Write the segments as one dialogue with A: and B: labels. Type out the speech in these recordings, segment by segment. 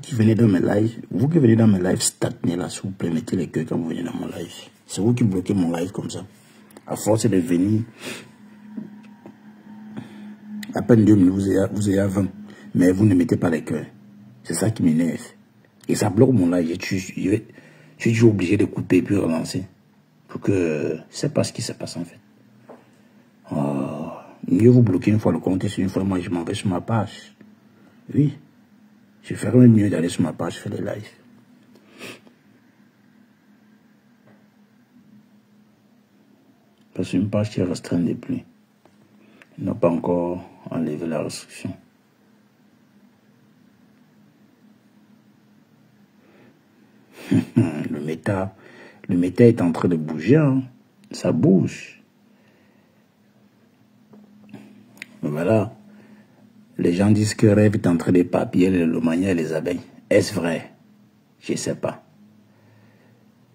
A: qui venez dans mes lives, stagnez là, s'il vous plaît, mettez les cœurs quand vous venez dans mon live. C'est vous qui bloquez mon live comme ça. À force de venir, à peine 2 minutes, vous ayez à 20. Mais vous ne mettez pas les cœurs. C'est ça qui m'énerve. Et ça bloque mon live. Je suis toujours obligé de couper et puis relancer. Pour que... Je ne sais pas ce qui se passe en fait. Oh, mieux vous bloquer une fois le compte et une fois moi je m'en vais sur ma page. Oui. Je ferais même mieux d'aller sur ma page faire les lives. Parce que c'est une page qui est restreinte depuis. Ils n'ont pas encore enlevé la restriction. Le méta est en train de bouger, hein. Ça bouge. Mais voilà, les gens disent que Rêve est en train d'éparpiller le mania et les abeilles. Est-ce vrai? Je ne sais pas.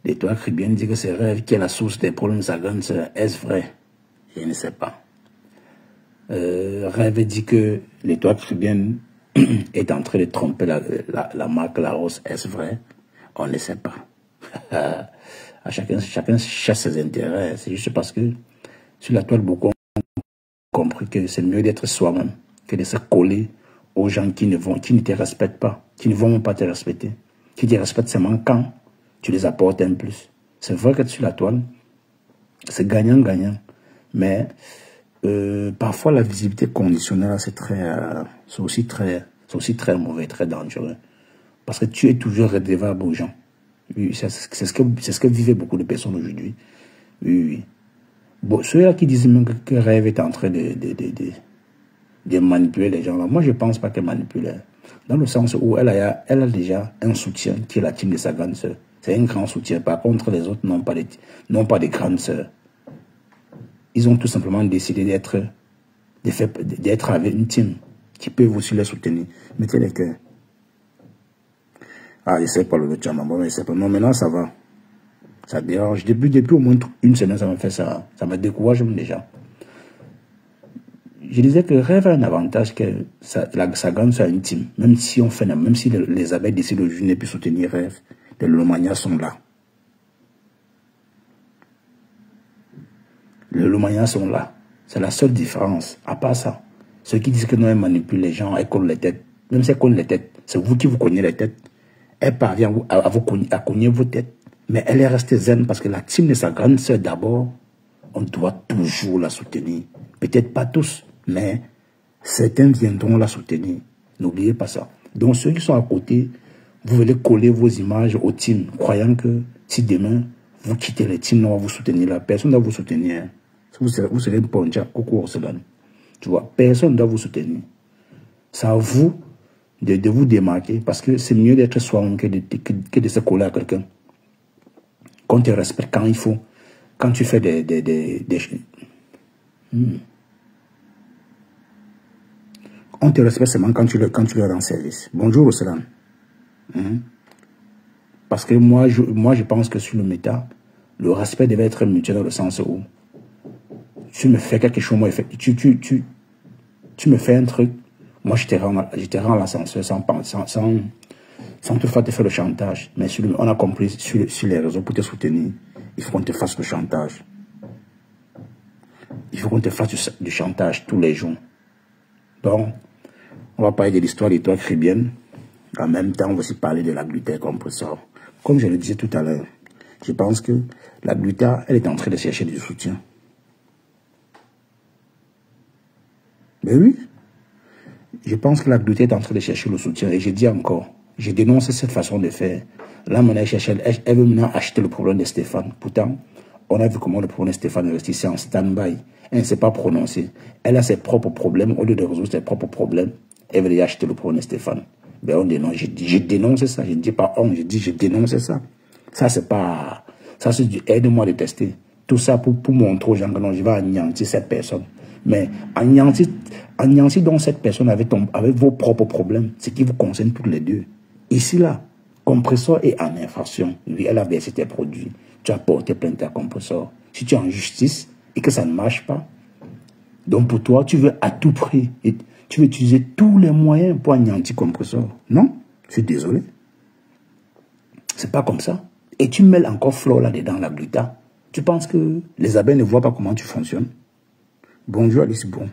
A: L'étoile chrétienne dit que c'est Rêve qui est la source des problèmes de sa grande sœur. Est-ce vrai? Je ne sais pas. Rêve dit que l'étoile chrétienne est en train de tromper la marque La Rose. Est-ce vrai? On ne sait pas. À chacun cherche ses intérêts. C'est juste parce que sur la toile, beaucoup ont compris que c'est mieux d'être soi-même que de se coller aux gens qui ne te respectent pas, qui ne vont pas te respecter. Qui te respectent seulement quand tu les apportes un plus. C'est vrai que sur la toile, c'est gagnant-gagnant. Mais parfois, la visibilité conditionnelle, c'est aussi très mauvais, très dangereux. Parce que tu es toujours redevable aux gens. Oui, c'est ce que vivaient beaucoup de personnes aujourd'hui. Oui. Bon, ceux-là qui disent même que Rêve est en train de manipuler les gens, là, moi je ne pense pas qu'elle manipule. Dans le sens où elle a déjà un soutien qui est la team de sa grande sœur. C'est un grand soutien. Par contre, les autres n'ont pas de grandes sœurs. Ils ont tout simplement décidé d'être avec une team qui peut aussi les soutenir. Mettez les cœurs. Ah, je sais pas le chat, mais je sais pas. Non, maintenant ça va. Ça dérange. Depuis au moins une semaine, ça m'a fait ça. Ça me décourage déjà. Je disais que Rêve a un avantage que sa grande sœur intime. Même si les abeilles décident aujourd'hui ne plus soutenir Rêve, les Lomania sont là. Les Lomania sont là. C'est la seule différence. À part ça, ceux qui disent que non, elle manipule les gens, elle colle les têtes. Même si elle colle les têtes, c'est vous qui vous cognez les têtes. Elle parvient à cogner vos têtes. Mais elle est restée zen parce que la team de sa grande sœur, d'abord, on doit toujours la soutenir. Peut-être pas tous, mais certains viendront la soutenir. N'oubliez pas ça. Donc ceux qui sont à côté, vous voulez coller vos images au team, croyant que si demain, vous quittez les teams, on va vous soutenir. La personne ne doit vous soutenir. Vous serez un poncha, coucou Orselane. Tu vois, personne ne doit vous soutenir. C'est à vous de vous démarquer parce que c'est mieux d'être soi-même que de se coller à quelqu'un. Qu'on te respecte quand il faut. Quand tu fais On te respecte seulement quand tu leur rends service. Bonjour Océane. Parce que moi, je pense que sur le méta, le respect devait être mutuel dans le sens où tu me fais quelque chose, moi, tu me fais un truc, moi je te rends l'ascenseur sans toutefois te faire le chantage. Mais on a compris sur les réseaux pour te soutenir, il faut qu'on te fasse le chantage. Il faut qu'on te fasse du chantage tous les jours. Donc, on va parler de l'histoire des toiles chrétiennes. En même temps, on va aussi parler de la glutère compresseur. Comme je le disais tout à l'heure, je pense que la glutère, elle est en train de chercher du soutien. Mais oui, je pense que la glutère est en train de chercher le soutien. Et je dis encore, je dénonce cette façon de faire. Là, mon elle veut maintenant acheter le problème de Stéphane. Pourtant, on a vu comment le problème de Stéphane est resté en stand-by. Elle ne s'est pas prononcée. Elle a ses propres problèmes. Au lieu de résoudre ses propres problèmes, elle veut acheter le problème de Stéphane. Ben, on dénonce. Je dénonce ça. Je ne dis pas on, je dénonce ça. Ça, c'est pas... Ça, c'est du aide-moi de tester. Tout ça pour montrer aux gens que non, je vais anéantir cette personne. Mais anéantir donc cette personne avec vos propres problèmes, ce qui vous concerne tous les deux. Ici, là, compresseur est en infraction. Lui, elle a versé tes produits. Tu as porté plainte à compresseur. Si tu es en justice et que ça ne marche pas, donc pour toi, tu veux à tout prix, et tu veux utiliser tous les moyens pour anéantir compresseur. Non, Je suis désolé. C'est pas comme ça. Et tu mêles encore Flo là-dedans, la gluta. Tu penses que les abeilles ne voient pas comment tu fonctionnes? Bonjour Alice, bon.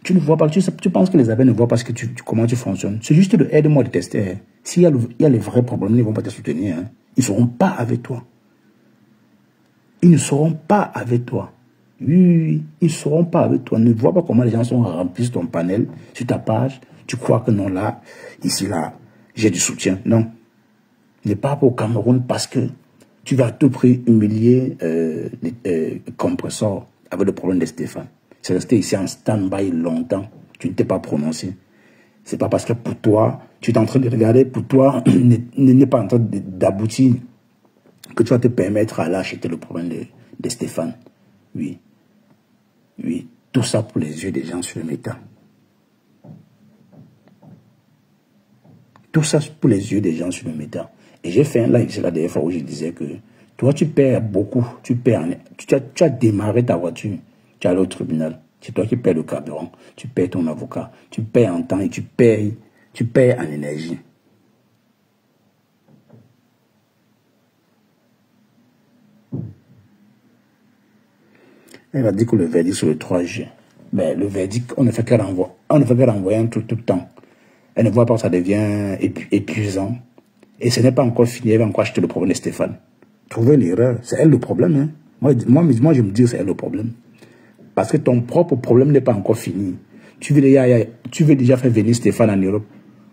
A: Tu ne vois pas, tu penses que les abeilles ne voient pas comment tu fonctionnes. C'est juste de aide-moi de tester. Hein. S'il y a les vrais problèmes, ils ne vont pas te soutenir. Hein. Ils ne seront pas avec toi. Ils ne seront pas avec toi. Oui, ils ne seront pas avec toi. Ne vois pas comment les gens sont remplis ton panel, sur ta page. Tu crois que non, là, ici, là, j'ai du soutien. Non. Ne pars pas au Cameroun parce que tu vas à tout prix humilier les compresseurs avec le problème de Stéphane. C'est resté ici en stand-by longtemps. Tu ne t'es pas prononcé. C'est pas parce que pour toi, tu es en train de regarder, pour toi, n'est pas en train d'aboutir que tu vas te permettre à l'acheter le problème de Stéphane. Oui. Oui. Tout ça pour les yeux des gens sur le méta. Tout ça pour les yeux des gens sur le méta. Et j'ai fait un live, c'est la dernière fois où je disais que toi, tu perds beaucoup. Tu as démarré ta voiture. Tu es allé au tribunal. C'est toi qui perds le carburant. Tu perds ton avocat. Tu perds en temps et tu perds en énergie. Elle a dit que le verdict sur le 3 juin. Mais le verdict, on ne fait que renvoyer un truc tout le temps. Elle ne voit pas que ça devient épuisant. Et ce n'est pas encore fini, elle va encore acheter le problème de Stéphane. Trouver l'erreur, c'est elle le problème. Hein. Moi, je me dis que c'est elle le problème. Parce que ton propre problème n'est pas encore fini. Tu veux déjà faire venir Stéphane en Europe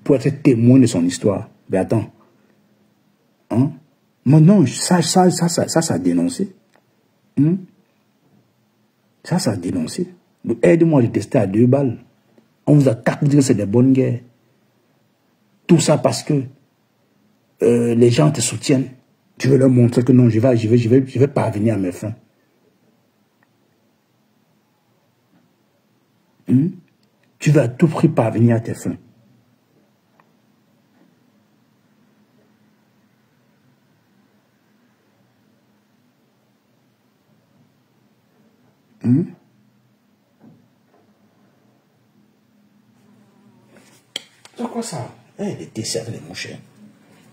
A: pour être témoin de son histoire. Mais attends. Hein? Mais non, ça a dénoncé. Ça a dénoncé. Aide-moi, j'ai testé à 2 balles. On vous attaque, vous dites que c'est des bonnes guerres. Tout ça parce que les gens te soutiennent. Tu veux leur montrer que non, je vais parvenir à mes fins. Tu vas à tout prix parvenir à tes fins. C'est quoi ça? L'été serve les mouches.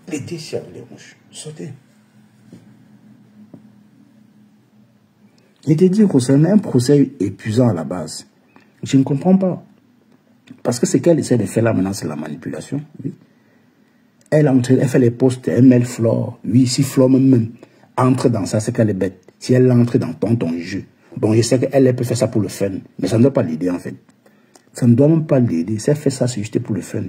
A: L'été serve les mouches. Sautez. Il te dit que c'est un procès épuisant à la base. Je ne comprends pas. Parce que ce qu'elle essaie de faire là maintenant, c'est la manipulation. Oui. Elle fait les posts, elle met Flore. Oui, si Flore même entre dans ça, c'est qu'elle est bête. Si elle entre dans ton jeu. Bon, je sais qu'elle peut faire ça pour le fun. Mais ça ne doit pas l'aider en fait. Ça ne doit même pas l'aider. Si elle fait ça, c'est juste pour le fun.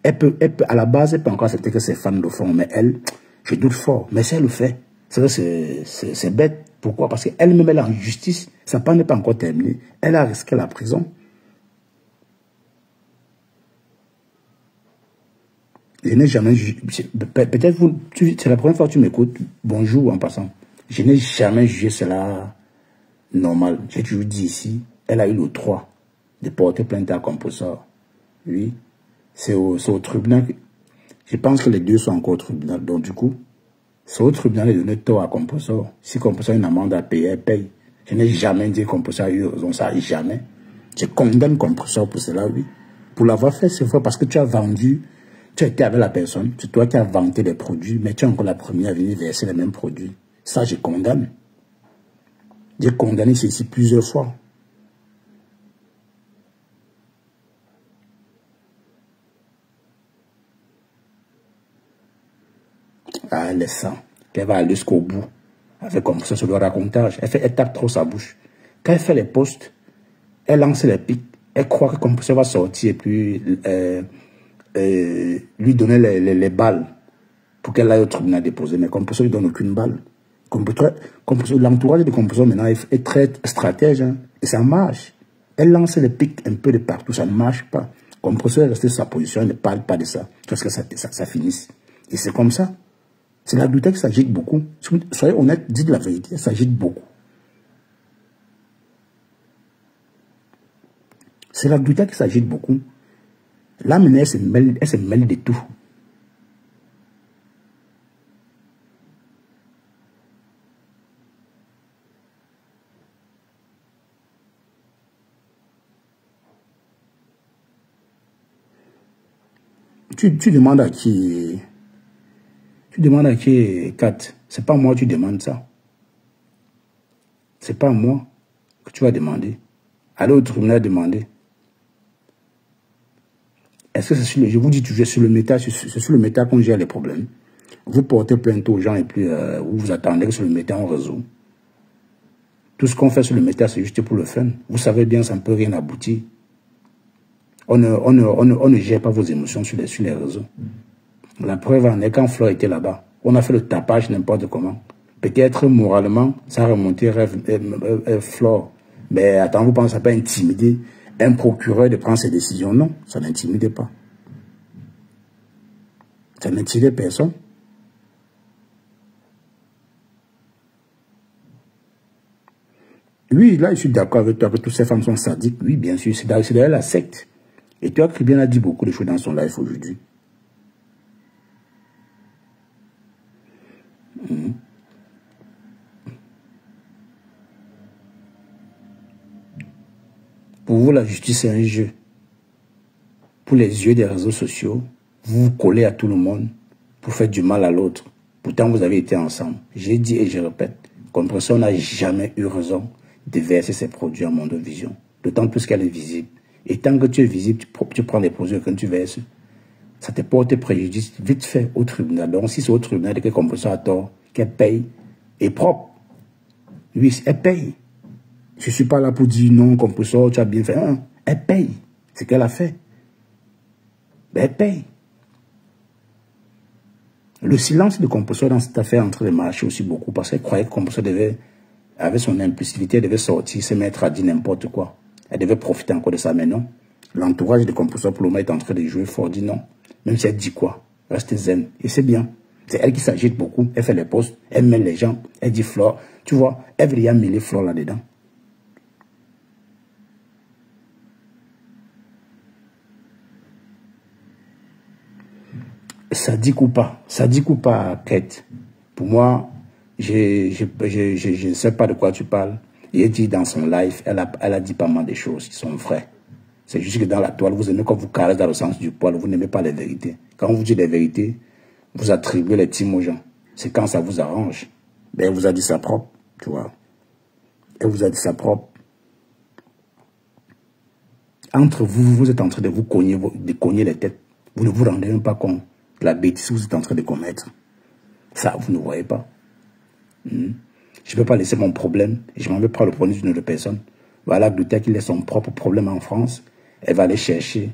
A: À la base, elle peut encore accepter que ses fans le font. Mais elle, je doute fort. Mais si elle le fait, c'est bête. Pourquoi? Parce qu'elle-même, elle est en justice. Sa peine n'est pas encore terminée. Elle a risqué la prison. Je n'ai jamais jugé. Peut-être c'est la première fois que tu m'écoutes. Bonjour en passant. Je n'ai jamais jugé cela normal. J'ai toujours dit ici, elle a eu le droit de porter plainte à Compressor. Oui. C'est au tribunal. Je pense que les deux sont encore au tribunal. Donc du coup, c'est au tribunal de donner tort à Compressor. Si Compressor a une amende à payer, elle paye. Je n'ai jamais dit que Compressor a eu raison. Ça, jamais. Je condamne Compressor pour cela, oui. Pour l'avoir fait, c'est vrai parce que tu as vendu. Tu as été avec la personne, c'est toi qui as vanté les produits, mais tu es encore la première à venir verser les mêmes produits. Ça, je condamne. J'ai condamné ceci plusieurs fois. Ah, laisse ça. Qu'elle va aller jusqu'au bout. Avec comme ça, sur le racontage. Elle tape trop sa bouche. Quand elle fait les posts, elle lance les pics. Elle croit que comme ça va sortir et puis lui donner les balles pour qu'elle aille au tribunal déposer. Mais Compressor ne lui donne aucune balle. L'entourage de Compressor maintenant est très stratège. Hein, et ça marche. Elle lance les pics un peu de partout. Ça ne marche pas. Compressor est resté sur sa position. Elle ne parle pas de ça. Parce que ça finisse. Et c'est comme ça. C'est la gluten qui s'agite beaucoup. Soyez honnête, dites la vérité. Elle s'agite beaucoup. C'est la gluten qui s'agite beaucoup. Là, maintenant, elle se mêle de tout. tu demandes à qui? Tu demandes à qui, Kat? C'est pas moi, tu demandes ça. C'est pas moi que tu vas demander. Allez au tribunal demander. Est-ce que c'est sur le... Je vous dis toujours, sur le méta, c'est sur le méta qu'on gère les problèmes. Vous portez plainte aux gens et puis vous vous attendez que sur le méta, on résout. Tout ce qu'on fait sur le méta, c'est juste pour le fun. Vous savez bien, ça ne peut rien aboutir. On ne gère pas vos émotions sur les réseaux. La preuve en est quand Flore était là-bas, on a fait le tapage n'importe comment. Peut-être moralement, ça a remonté Flore. Mais attends, vous pensez que ça peut intimider un procureur de prendre ses décisions? Non, ça n'intimidait pas. Ça n'intimidait personne. Oui, là, je suis d'accord avec toi que toutes ces femmes sont sadiques. Oui, bien sûr, c'est d'ailleurs la secte. Et toi, Kribien a dit beaucoup de choses dans son live aujourd'hui. Pour vous, la justice, c'est un jeu. Pour les yeux des réseaux sociaux, vous vous collez à tout le monde pour faire du mal à l'autre. Pourtant, vous avez été ensemble. J'ai dit et je répète, Compressor n'a jamais eu raison de verser ses produits à Mondovision. D'autant plus qu'elle est visible. Et tant que tu es visible, tu prends les produits que tu verses. Ça te porte préjudice vite fait au tribunal. Donc, si c'est au tribunal que Compressor a tort, qu'elle paye, est propre. Oui, elle paye. Je ne suis pas là pour dire non, Compressor, tu as bien fait. Non, elle paye. C'est ce qu'elle a fait. Ben, elle paye. Le silence de Compressor dans cette affaire est en train de marcher aussi beaucoup parce qu'elle croyait que Compressor avait son impulsivité, elle devait sortir, se mettre à dire n'importe quoi. Elle devait profiter encore de ça, mais non. L'entourage de Compressor pour le moment est en train de jouer fort, dit non. Même si elle dit quoi, reste zen. Et c'est bien. C'est elle qui s'agite beaucoup, elle fait les posts, elle mêle les gens, elle dit Flore. Tu vois, elle veut y mêler Flore là-dedans. Sadique ou pas, Kate. Pour moi, je ne sais pas de quoi tu parles. Il dit dans son live, elle a dit pas mal de choses qui sont vraies. C'est juste que dans la toile, vous aimez quand vous carrez dans le sens du poil, vous n'aimez pas les vérités. Quand on vous dit les vérités, vous attribuez les times aux gens. C'est quand ça vous arrange. Ben, elle vous a dit ça propre, tu vois. Elle vous a dit ça propre. Entre vous, vous êtes en train de vous cogner les têtes. Vous ne vous rendez même pas compte de la bêtise que vous êtes en train de commettre. Ça, vous ne voyez pas. Je ne peux pas laisser mon problème. Et je ne m'en vais pas le problème d'une autre personne. Voilà, Gluta qui laisse son propre problème en France. Elle va aller chercher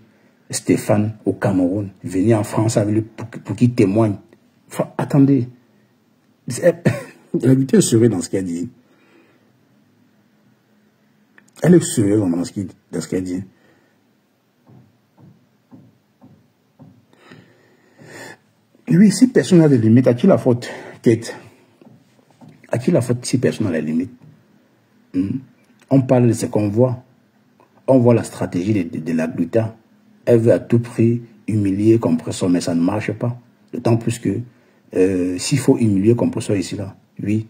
A: Stéphane au Cameroun. Venir en France avec lui pour qu'il témoigne. Enfin, attendez. La Gluta est sérieuse dans ce qu'elle dit. Elle est sérieuse dans ce qu'elle dit. Oui, si personne n'a de limite, à qui la faute, Kate? À qui la faute si personne n'a la limite? On parle de ce qu'on voit. On voit la stratégie de la Gluta. Elle veut à tout prix humilier Compressor, mais ça ne marche pas. D'autant plus que s'il faut humilier Compressor ici, là, oui,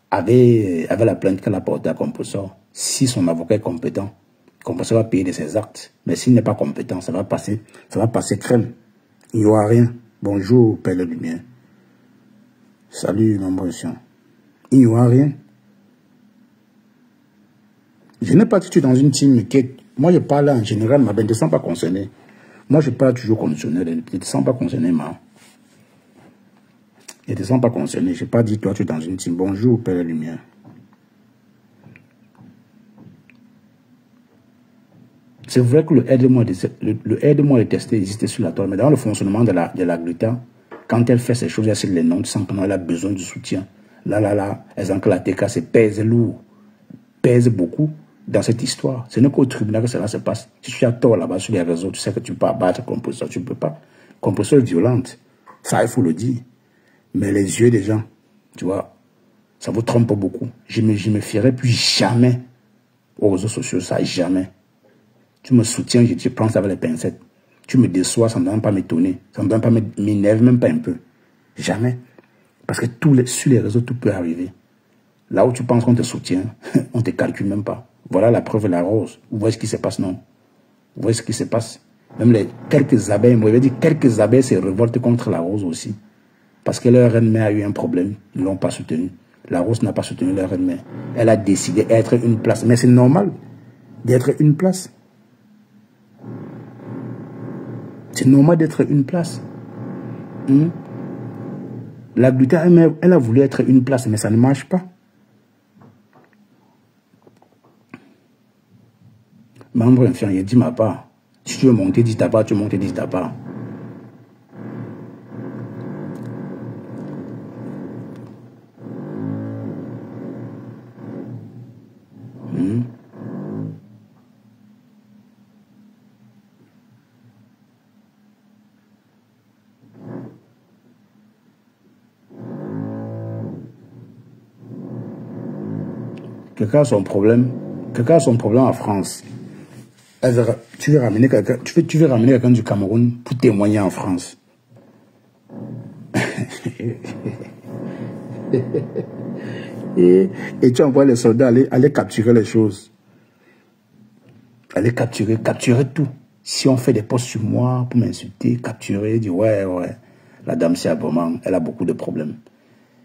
A: avec la plainte qu'elle a portée à Compressor, si son avocat est compétent, Compressor va payer de ses actes. Mais s'il n'est pas compétent, ça va passer crème. Il n'y aura rien. Bonjour, Père de Lumière. Salut, mon bon chien. Il n'y aura rien. Je n'ai pas dit dans une team qui... Moi, je parle en général, mais je ne te sens pas concerné. Moi, je parle toujours concerné. Je ne te sens pas concerné, ma. Je ne te sens pas concerné. Je n'ai pas dit, toi, tu es dans une team. Bonjour, Père de Lumière. C'est vrai que le aide-moi de tester existe sur la toile, mais dans le fonctionnement de la Gluta, quand elle fait ces choses, elle sait les noms, tu sens qu'elle a besoin de soutien. Là, elle sent que la TK pèse lourd, pèse beaucoup dans cette histoire. Ce n'est qu'au tribunal que cela se passe. Si tu as tort là-bas sur les réseaux, tu sais que tu peux abattre Compressor, tu ne peux pas. Compressor est violente, ça il faut le dire. Mais les yeux des gens, tu vois, ça vous trompe beaucoup. Je me fierai plus jamais aux réseaux sociaux, ça jamais. Tu me soutiens, je te prends ça avec les pincettes. Tu me déçois, ça ne doit pas m'étonner. Ça ne doit pas m'énerver, même pas un peu. Jamais. Parce que sur les réseaux, tout peut arriver. Là où tu penses qu'on te soutient, on ne te calcule même pas. Voilà la preuve de la rose. Vous voyez ce qui se passe, non? Vous voyez ce qui se passe? Même les quelques abeilles, moi je vais dire quelques abeilles se révoltent contre la rose aussi. Parce que leur reine-mère a eu un problème, ils ne l'ont pas soutenue. La rose n'a pas soutenu leur reine-mère. Elle a décidé d'être une place. Mais c'est normal d'être une place. C'est normal d'être une place. La gluten, elle a voulu être une place, mais ça ne marche pas. Membre inférieur, dis ma part. Si tu veux monter, dis ta part, tu veux monter, dis ta part. Quelqu'un a son problème. Quelqu'un a son problème en France. Tu veux ramener quelqu'un du Cameroun pour témoigner en France. et tu envoies les soldats aller capturer les choses. Aller capturer tout. Si on fait des posts sur moi pour m'insulter, capturer, dire ouais, la dame c'est vraiment, elle a beaucoup de problèmes.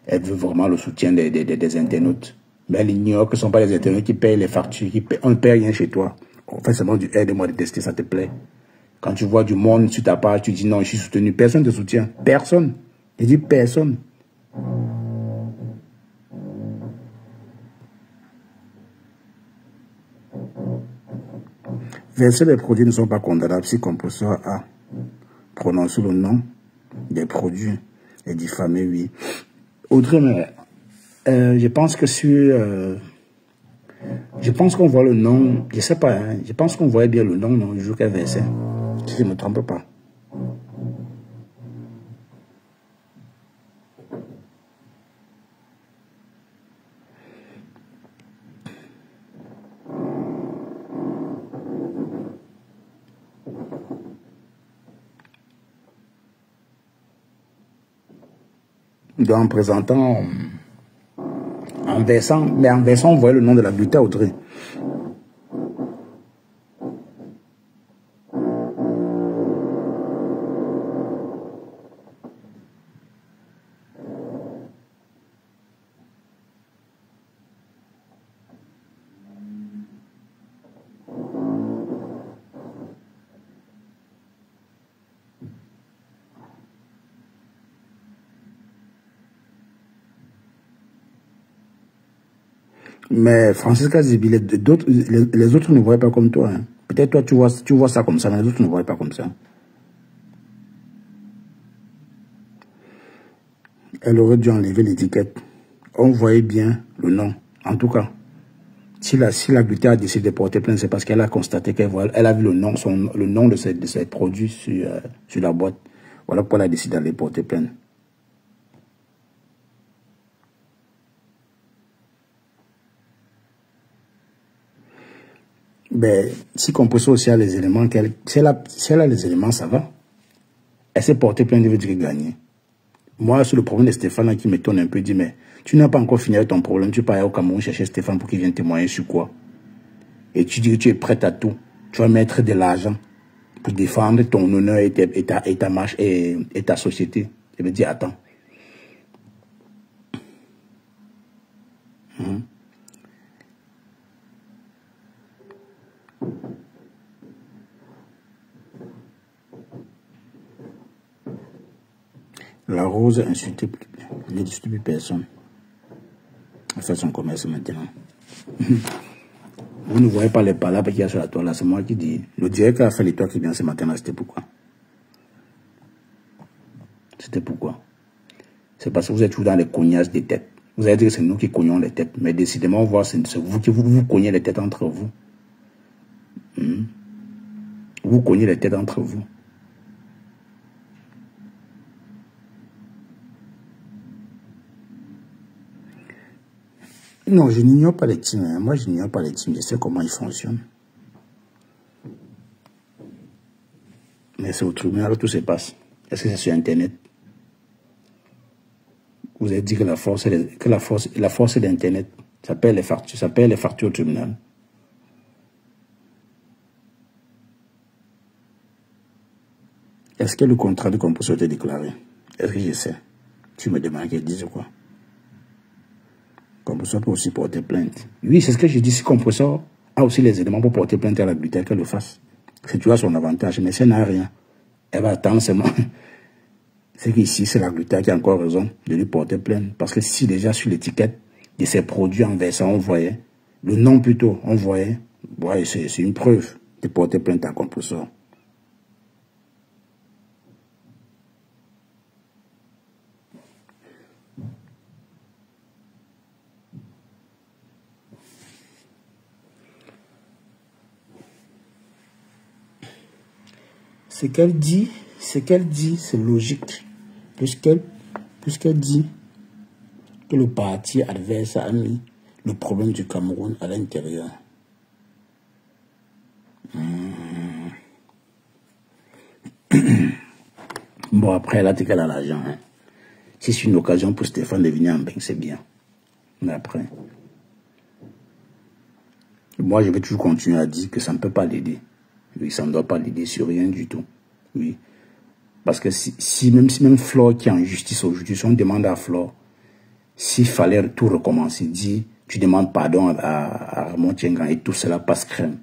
A: Elle veut vraiment le soutien des internautes. Mais elle ignore que ce ne sont pas les internautes qui payent les factures, on ne paye rien chez toi. On fait seulement du aide-moi de tester, ça te plaît. Quand tu vois du monde sur ta page, tu dis non, je suis soutenu. Personne ne te soutient. Personne. Je dis personne. Verser les produits ne sont pas condamnables si composteur A prononce le nom des produits et diffamé, oui. Audrey, je pense que sur... je pense qu'on voit le nom, je sais pas, hein, je pense qu'on voyait bien le nom, non, du jour qu'elle versait, si je ne me trompe pas. Donc, en présentant, en versant, on voyait le nom de la gluten Audrey. Mais Francisca Zibi, les autres ne voient pas comme toi. Hein. Peut-être toi, tu vois ça comme ça, mais les autres ne voient pas comme ça. Elle aurait dû enlever l'étiquette. On voyait bien le nom. En tout cas, si la gluten a décidé de porter plainte, c'est parce qu'elle a constaté qu'elle a vu le nom de ses produits sur la boîte. Voilà pourquoi elle a décidé d'aller porter plainte. Ben, si Composo aussi a les éléments, si elle a les éléments, ça va. Elle s'est portée plainte, veut dire gagner. Moi, sur le problème de Stéphane, qui m'étonne un peu, dit, mais tu n'as pas encore fini avec ton problème, tu pars au Cameroun chercher Stéphane pour qu'il vienne témoigner sur quoi. Et tu dis que tu es prête à tout. Tu vas mettre de l'argent pour défendre ton honneur et ta marche et ta société. Je me dis, attends. La rose insultée, ne discute plus personne. Elle fait son commerce maintenant. Vous ne voyez pas les palabres qu'il y a sur la toile là, c'est moi qui dis. Le directeur a fait l'étoile qui vient ce matin là, c'était pourquoi? C'était pourquoi? C'est parce que vous êtes toujours dans les cognasses des têtes. Vous allez dire que c'est nous qui cognons les têtes, mais décidément, on voit c'est vous qui vous cognez les têtes entre vous. Vous cognez les têtes entre vous. Non, je n'ignore pas les teams. Hein. Moi, je n'ignore pas les teams. Je sais comment ils fonctionnent. Mais c'est au tribunal que tout se passe. Est-ce que c'est sur Internet? Vous avez dit que la force est d'Internet. Ça paye les factures au tribunal. Est-ce que le contrat de composition était déclaré? Est-ce que je sais? Tu me demandes qu'elle dise quoi? Composition peut aussi porter plainte. Oui, c'est ce que je dis. Si composition a aussi les éléments pour porter plainte à l'adultère, qu'elle le fasse. C'est tu as son avantage, mais si elle n'a rien, elle va attendre seulement. C'est qu'ici, c'est l'adultère qui a encore raison de lui porter plainte. Parce que si déjà sur l'étiquette de ses produits en versant, on voyait, le nom plutôt, on voyait, ouais, c'est une preuve de porter plainte à composition. Ce qu'elle dit, c'est logique. Puisqu'elle dit que le parti adverse a mis le problème du Cameroun à l'intérieur. Bon, après, elle a dit qu'elle a l'argent. Hein. Si c'est une occasion pour Stéphane de venir en bain, c'est bien. Mais après, moi, je vais toujours continuer à dire que ça ne peut pas l'aider. Oui, ça ne doit pas l'aider sur rien du tout. Oui. Parce que si même Flore qui est en justice aujourd'hui, si on demande à Flore, s'il fallait tout recommencer, dit, tu demandes pardon à Ramon Tchengan et tout cela passe crème.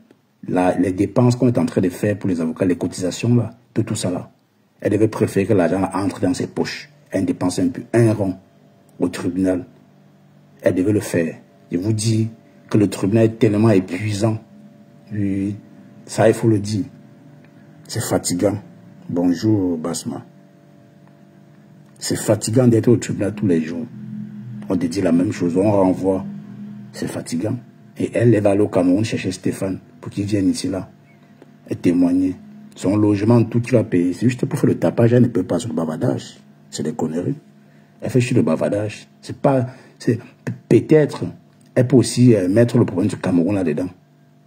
A: Là, les dépenses qu'on est en train de faire pour les avocats, les cotisations, là, tout ça là, elle devait préférer que l'argent entre dans ses poches. Elle dépense un peu, un rond au tribunal. Elle devait le faire. Je vous dis que le tribunal est tellement épuisant. Oui, ça, il faut le dire. C'est fatigant. Bonjour, Basma. C'est fatigant d'être au tribunal tous les jours. On te dit la même chose, on renvoie. C'est fatigant. Et elle va aller au Cameroun chercher Stéphane pour qu'il vienne ici, là, et témoigner. Son logement, tout qu'il va payer. C'est juste pour faire le tapage, elle ne peut pas sur le bavardage. C'est des conneries. Elle fait juste le bavardage. C'est pas... Peut-être, elle peut aussi mettre le problème du Cameroun là-dedans.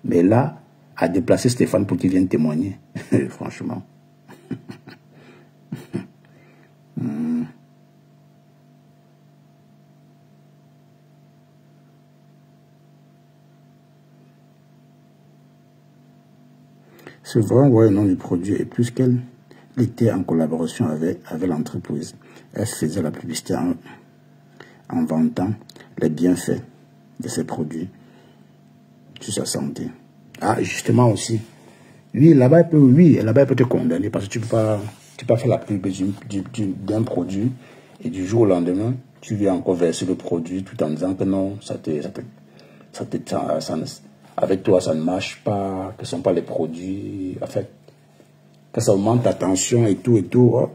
A: Mais là, à déplacer Stéphane pour qu'il vienne témoigner. Franchement. C'est vrai, ouais, non, du produit. Et plus qu'elle était en collaboration avec l'entreprise, elle faisait la publicité en vantant les bienfaits de ses produits sur sa santé. Ah, justement aussi. Oui, là-bas, elle peut te condamner parce que tu peux pas faire la pub d'un produit et du jour au lendemain, tu viens encore verser le produit tout en disant que non, avec toi, ça ne marche pas, que ce ne sont pas les produits, en fait, que ça augmente ta tension et tout. Oh.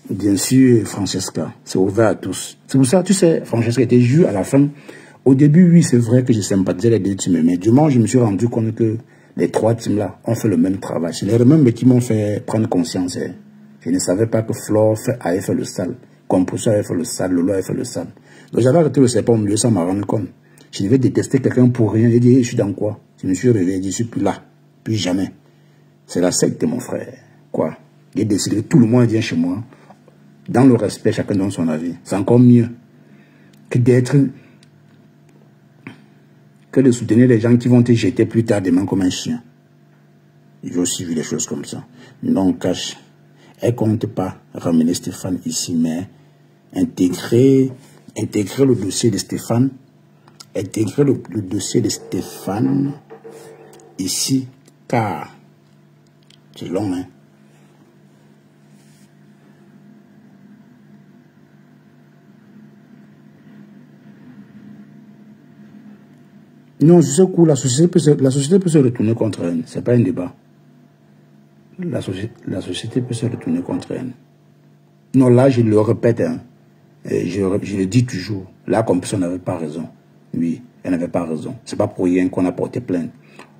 A: Bien sûr, Francesca, c'est ouvert à tous. C'est pour ça, tu sais, Francesca était jure à la fin. Au début, oui, c'est vrai que je sympathisais les deux teams, mais du moment où je me suis rendu compte que les trois teams-là ont fait le même travail. C'est les mêmes qui m'ont fait prendre conscience. Hein. Je ne savais pas que Flore avait fait le sale, Composition avait fait le sale, Lolo avait fait le sale. Donc j'avais arrêté le serpent au milieu sans m'en rendre compte. Je devais détester quelqu'un pour rien et dire, je suis dans quoi? Je me suis réveillé, je ne suis plus là, plus jamais. C'est la secte de mon frère. Quoi? J'ai décidé que tout le monde vient chez moi. Dans le respect, chacun donne son avis. C'est encore mieux que de soutenir les gens qui vont te jeter plus tard des mains comme un chien. J'ai aussi vu des choses comme ça. Non, cache. Elle ne compte pas ramener Stéphane ici, mais intégrer le dossier de Stéphane, le dossier de Stéphane ici, car c'est long, hein. Non, sur ce coup, la société peut se retourner contre elle. Ce n'est pas un débat. La société peut se retourner contre elle. Non, là, je le répète, hein, je le dis toujours. Là, comme personne n'avait pas raison. Oui, elle n'avait pas raison. Ce n'est pas pour rien qu'on a porté plainte.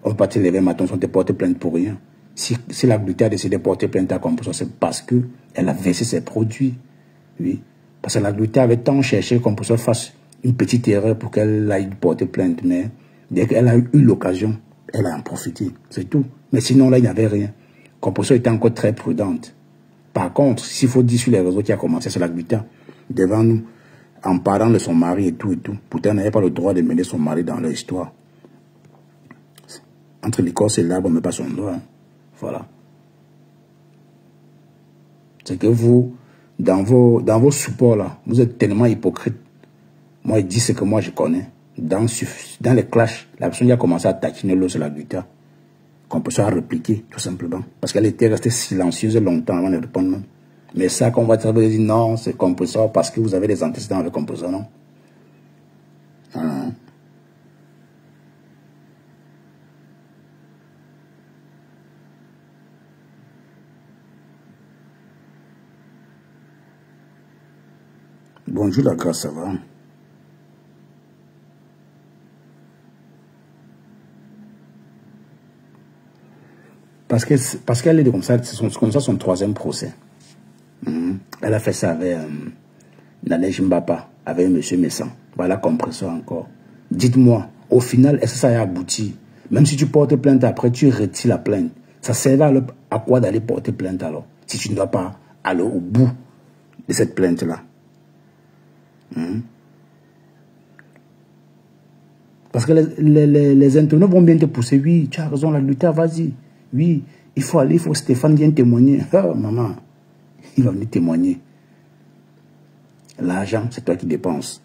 A: On ne peut pas te lever matin, on te porter plainte pour rien. Si la glutée a décidé de porter plainte à Composition, c'est parce qu'elle a versé ses produits. Oui. Parce que la glutée avait tant cherché que Composition fasse une petite erreur pour qu'elle aille porter plainte, mais Dès qu'elle a eu l'occasion, elle a en profité. C'est tout. Mais sinon, là, il n'y avait rien. Composition était encore très prudente. Par contre, s'il faut dire sur les réseaux qui a commencé, c'est la Guita, devant nous, en parlant de son mari et tout et tout. Pourtant, elle n'avait pas le droit de mêler son mari dans leur histoire. Entre l'écorce et l'arbre, mais pas son doigt. Voilà. C'est que vous, dans vos supports là, vous êtes tellement hypocrite. Moi, je dis ce que moi je connais. Dans les clashs, la personne qui a commencé à taquiner l'eau sur la Guita, qu'on peut se répliquer, tout simplement. Parce qu'elle était restée silencieuse longtemps avant de répondre. Mais ça, quand on va dire non, c'est compresseur parce que vous avez des antécédents avec compresseur, non. Bonjour la grâce, ça va? Parce qu'elle est comme ça, c'est comme ça son troisième procès. Elle a fait ça avec Nadège Mbapa, avec M. Messan. Voilà, compresseur encore. Dites-moi, au final, est-ce que ça a abouti? Même si tu portes plainte après, tu retires la plainte. Ça sert à quoi d'aller porter plainte alors? Si tu ne vas pas aller au bout de cette plainte-là. Parce que les internautes vont bien te pousser. Oui, tu as raison, la lutte, vas-y. Oui, il faut aller, il faut Stéphane vienne témoigner. Ah, maman, il va venir témoigner. L'argent, c'est toi qui dépenses.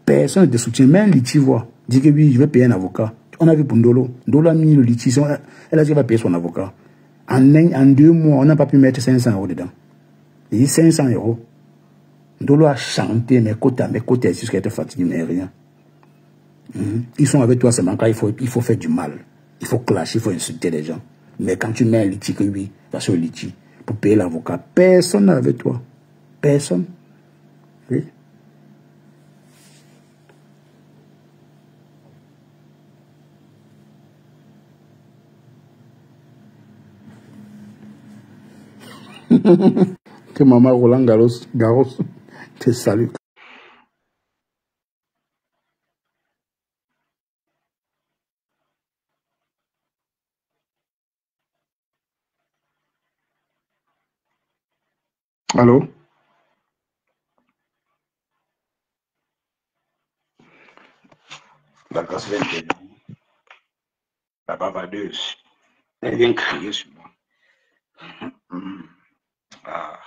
A: Personne ne te soutient. Même Litchi voit. Dit que oui, je vais payer un avocat. On a vu pour Ndolo. Ndolo a mis le Litchi. Elle a dit qu'elle va payer son avocat. En 2 mois, on n'a pas pu mettre 500 € dedans. Il dit 500 €. Ndolo a chanté, mes côtés, jusqu'à être fatigué, mais rien. Ils sont avec toi seulement quand il faut faire du mal. Il faut clasher, il faut insulter les gens. Mais quand tu mets un Litchi, que oui, va sur le Litchi, pour payer l'avocat, personne n'est avec toi. Personne. Oui. Que maman Roland Garros te salue. Allô? La grâce vient de la bavardeuse. Elle vient crier sur moi. Ah,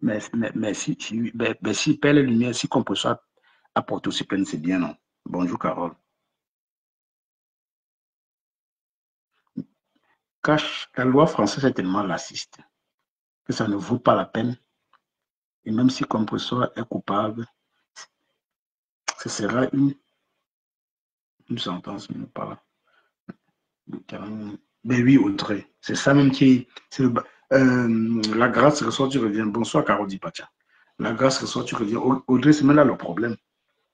A: mais si Père la Lumière, si qu'on peut soit apporter aussi plein, c'est bien, non? Bonjour, Carole. Cache, la loi française est tellement laxiste que ça ne vaut pas la peine. Et même si Compressor est coupable, ce sera une sentence, mais pas là. Mais oui, Audrey, c'est ça même qui est. La grâce ressort, tu reviens. Bonsoir, Carole Dipacha. La grâce ressort, tu reviens. Audrey, c'est même là le problème.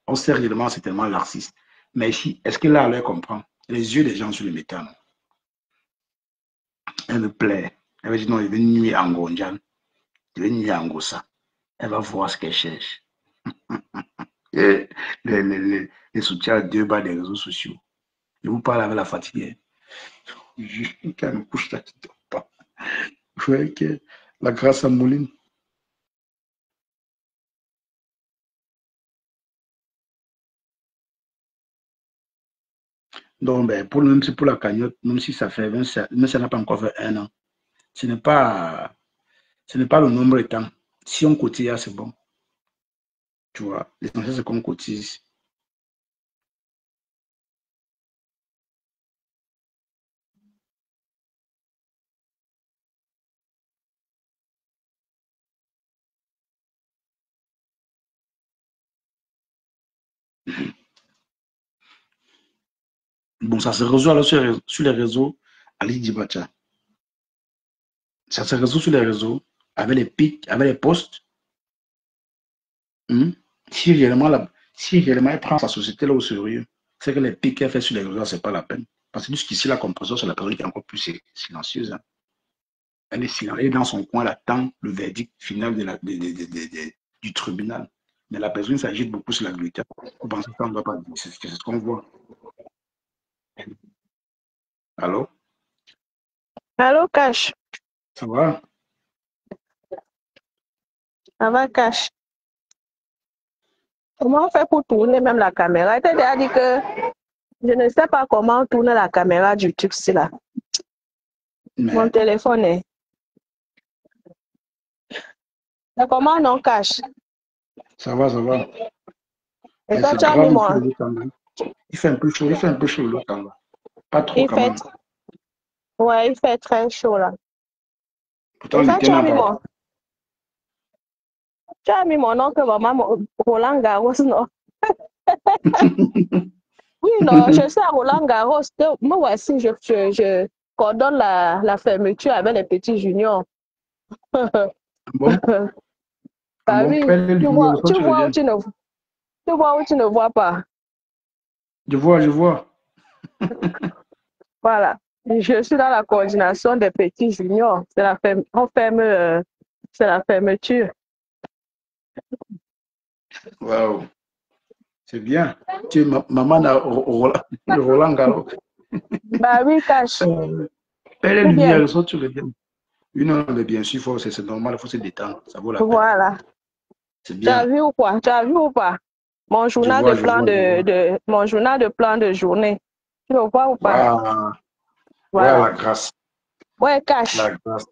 A: On sait réellement, c'est tellement laxiste. Mais ici, est-ce que là, elle comprend? Les yeux des gens sur le métal. Elle me plaît. Elle va dire non, il veut nuire en Gondjan. Il veut nuire en Gossa. Elle va voir ce qu'elle cherche. Et les soutiens à 2 bas des réseaux sociaux. Je vous parle avec la fatigue. Je qu'elle me couche là, tu ne dors pas. Vous voyez que la grâce à Mouline. Donc, ben, même si pour la cagnotte, même si ça fait 20, mais ça n'a pas encore fait 1 an, ce n'est pas, le nombre de temps. Si on cotise, c'est bon. Tu vois, l'essentiel, c'est qu'on cotise. Bon, ça se résout alors sur les réseaux Ali Dibacha. Ça se résout sur les réseaux avec les pics, avec les posts. Si réellement elle prend sa société là au sérieux, c'est que les pics qu'elle fait sur les réseaux, c'est pas la peine. Parce que jusqu'ici, la compression, c'est la personne qui est encore plus silencieuse. Hein.
B: Elle est silencieuse dans son coin, elle attend le verdict final du tribunal. Mais la personne s'agite beaucoup sur la vérité. Vous pensez qu'on ne va pas dire, c'est ce qu'on voit. Allô?
C: Allô, Cash.
B: Ça va?
C: Ça va, Cash. Comment on fait pour tourner même la caméra? Elle t'a déjà dit que je ne sais pas comment tourner la caméra du truc là.
B: Mais
C: Mon téléphone est. Mais comment non, Cash?
B: ça va, ça va.
C: Et
B: Mais
C: toi,
B: c'est
C: tu as mis
B: grave ici,
C: moi.
B: le quand même. Il fait un peu chaud, il fait un peu chaud, le quand même. Pas trop
C: Il
B: quand
C: fait.
B: même.
C: Ouais, il fait très chaud là.
B: Pourtant,
C: Et
B: le
C: ça,
B: thé n'a pas.
C: Tu as mis mon nom que maman Roland Garros, non? Oui, non, je sais à Roland Garros. Moi aussi, je coordonne la fermeture avec les petits juniors.
B: Bon,
C: Bah
B: bon,
C: oui,
B: pelle le numéro,
C: tu
B: tu
C: vois
B: reviens.
C: où tu vois où tu ne vois pas.
B: Je vois, je vois.
C: Voilà. Je suis dans la coordination des petits juniors. C'est la fermeture.
B: Waouh, c'est bien. Tu es maman de Roland Garros.
C: Bah oui, Cash.
B: Pelle les
C: Ou bien,
B: lumières, tu reviens. Non, mais bien sûr, c'est normal, il faut se détendre. Ça vaut la peine.
C: voilà.
B: C'est
C: Tu as
B: bien.
C: vu ou quoi? Tu as vu ou pas? Mon
B: Je
C: journal
B: vois,
C: de
B: je
C: plan
B: vois, je vois.
C: mon journal de plan de journée. Tu le vois ou pas?
B: Waouh, ouais,
C: Voilà.
B: la grâce.
C: Ouais, Cash.
B: La grâce.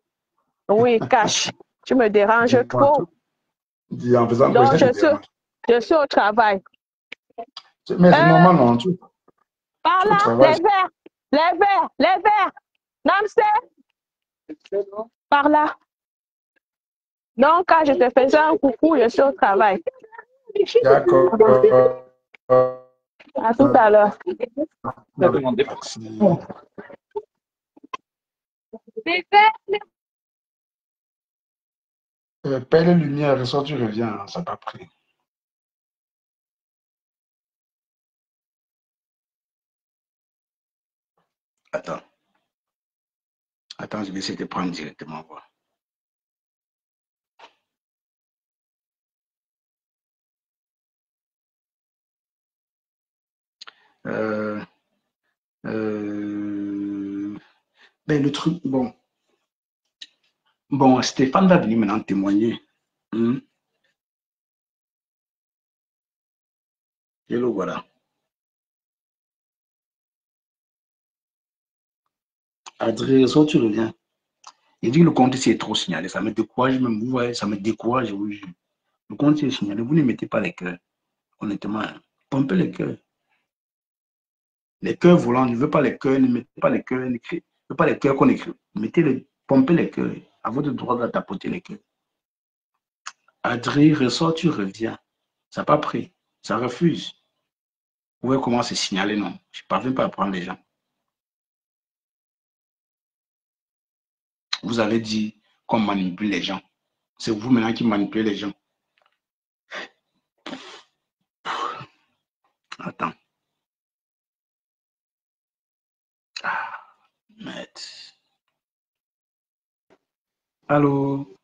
C: Oui, Cash. Tu me déranges
B: Dis-moi
C: trop.
B: tout. Dis, en faisant quoi,
C: Donc,
B: je te dérange.
C: je suis au travail.
B: Mais c'est
C: Euh,
B: normal, non?
C: Par
B: Tu au
C: là,
B: travail.
C: les verres. Namsé, par là. Donc, quand je te faisais un coucou, je suis au travail.
B: D'accord.
C: À tout à l'heure.
B: Merci. Paye les lumières, soit tu reviens, hein, ça t'a pris. Attends. Attends, je vais essayer de prendre directement. Voilà. Euh, ben, le truc, bon. Bon, Stéphane va venir maintenant témoigner. Et le voilà. Adrien, soit tu reviens. Il dit que le compte ici est trop signalé. Ça me décourage même. Vous voyez, ça me décourage. Oui. Le compte est signalé. Vous ne mettez pas les cœurs. Honnêtement, hein. Pompez les cœurs. Les cœurs volants, ne veut pas les cœurs, ne mettez pas les cœurs, ne veut pas les cœurs qu'on écrit. Pompez les cœurs. À votre droit de tapoter les cœurs. Adrien, ressort, tu reviens. Ça n'a pas pris. Ça refuse. Vous voyez comment c'est signalé, non? Je ne parviens pas à prendre les gens. Vous avez dit qu'on manipule les gens. C'est vous maintenant qui manipulez les gens. Attends. Ah, merde. Allô?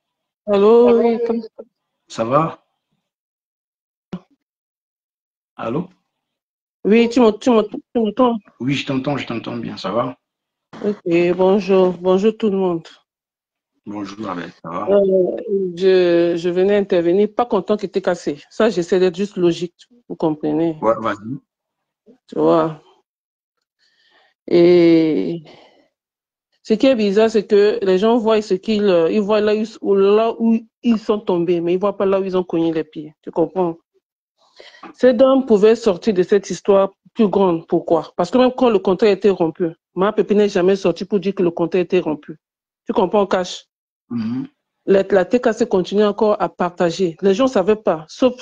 D: Allô, oui,
B: Ça va? Allô?
D: oui, tu m'entends?
B: Oui, je t'entends bien. Ça va?
D: Ok, bonjour tout le monde.
B: Bonjour, Abel. Ça va?
D: Je venais intervenir, pas content qu'il était cassé. Ça, j'essaie d'être juste logique, vous comprenez,
B: Ouais, vas-y.
D: tu vois. Et ce qui est bizarre, c'est que les gens voient ils voient là où ils sont tombés, mais ils voient pas là où ils ont cogné les pieds. Tu comprends? Ces dames pouvaient sortir de cette histoire plus grande. Pourquoi? Parce que même quand le contrat a été rompu, ma pépine n'est jamais sortie pour dire que le contrat a été rompu. Tu comprends, Cash? La TKC continue encore à partager. Les gens ne savaient pas, sauf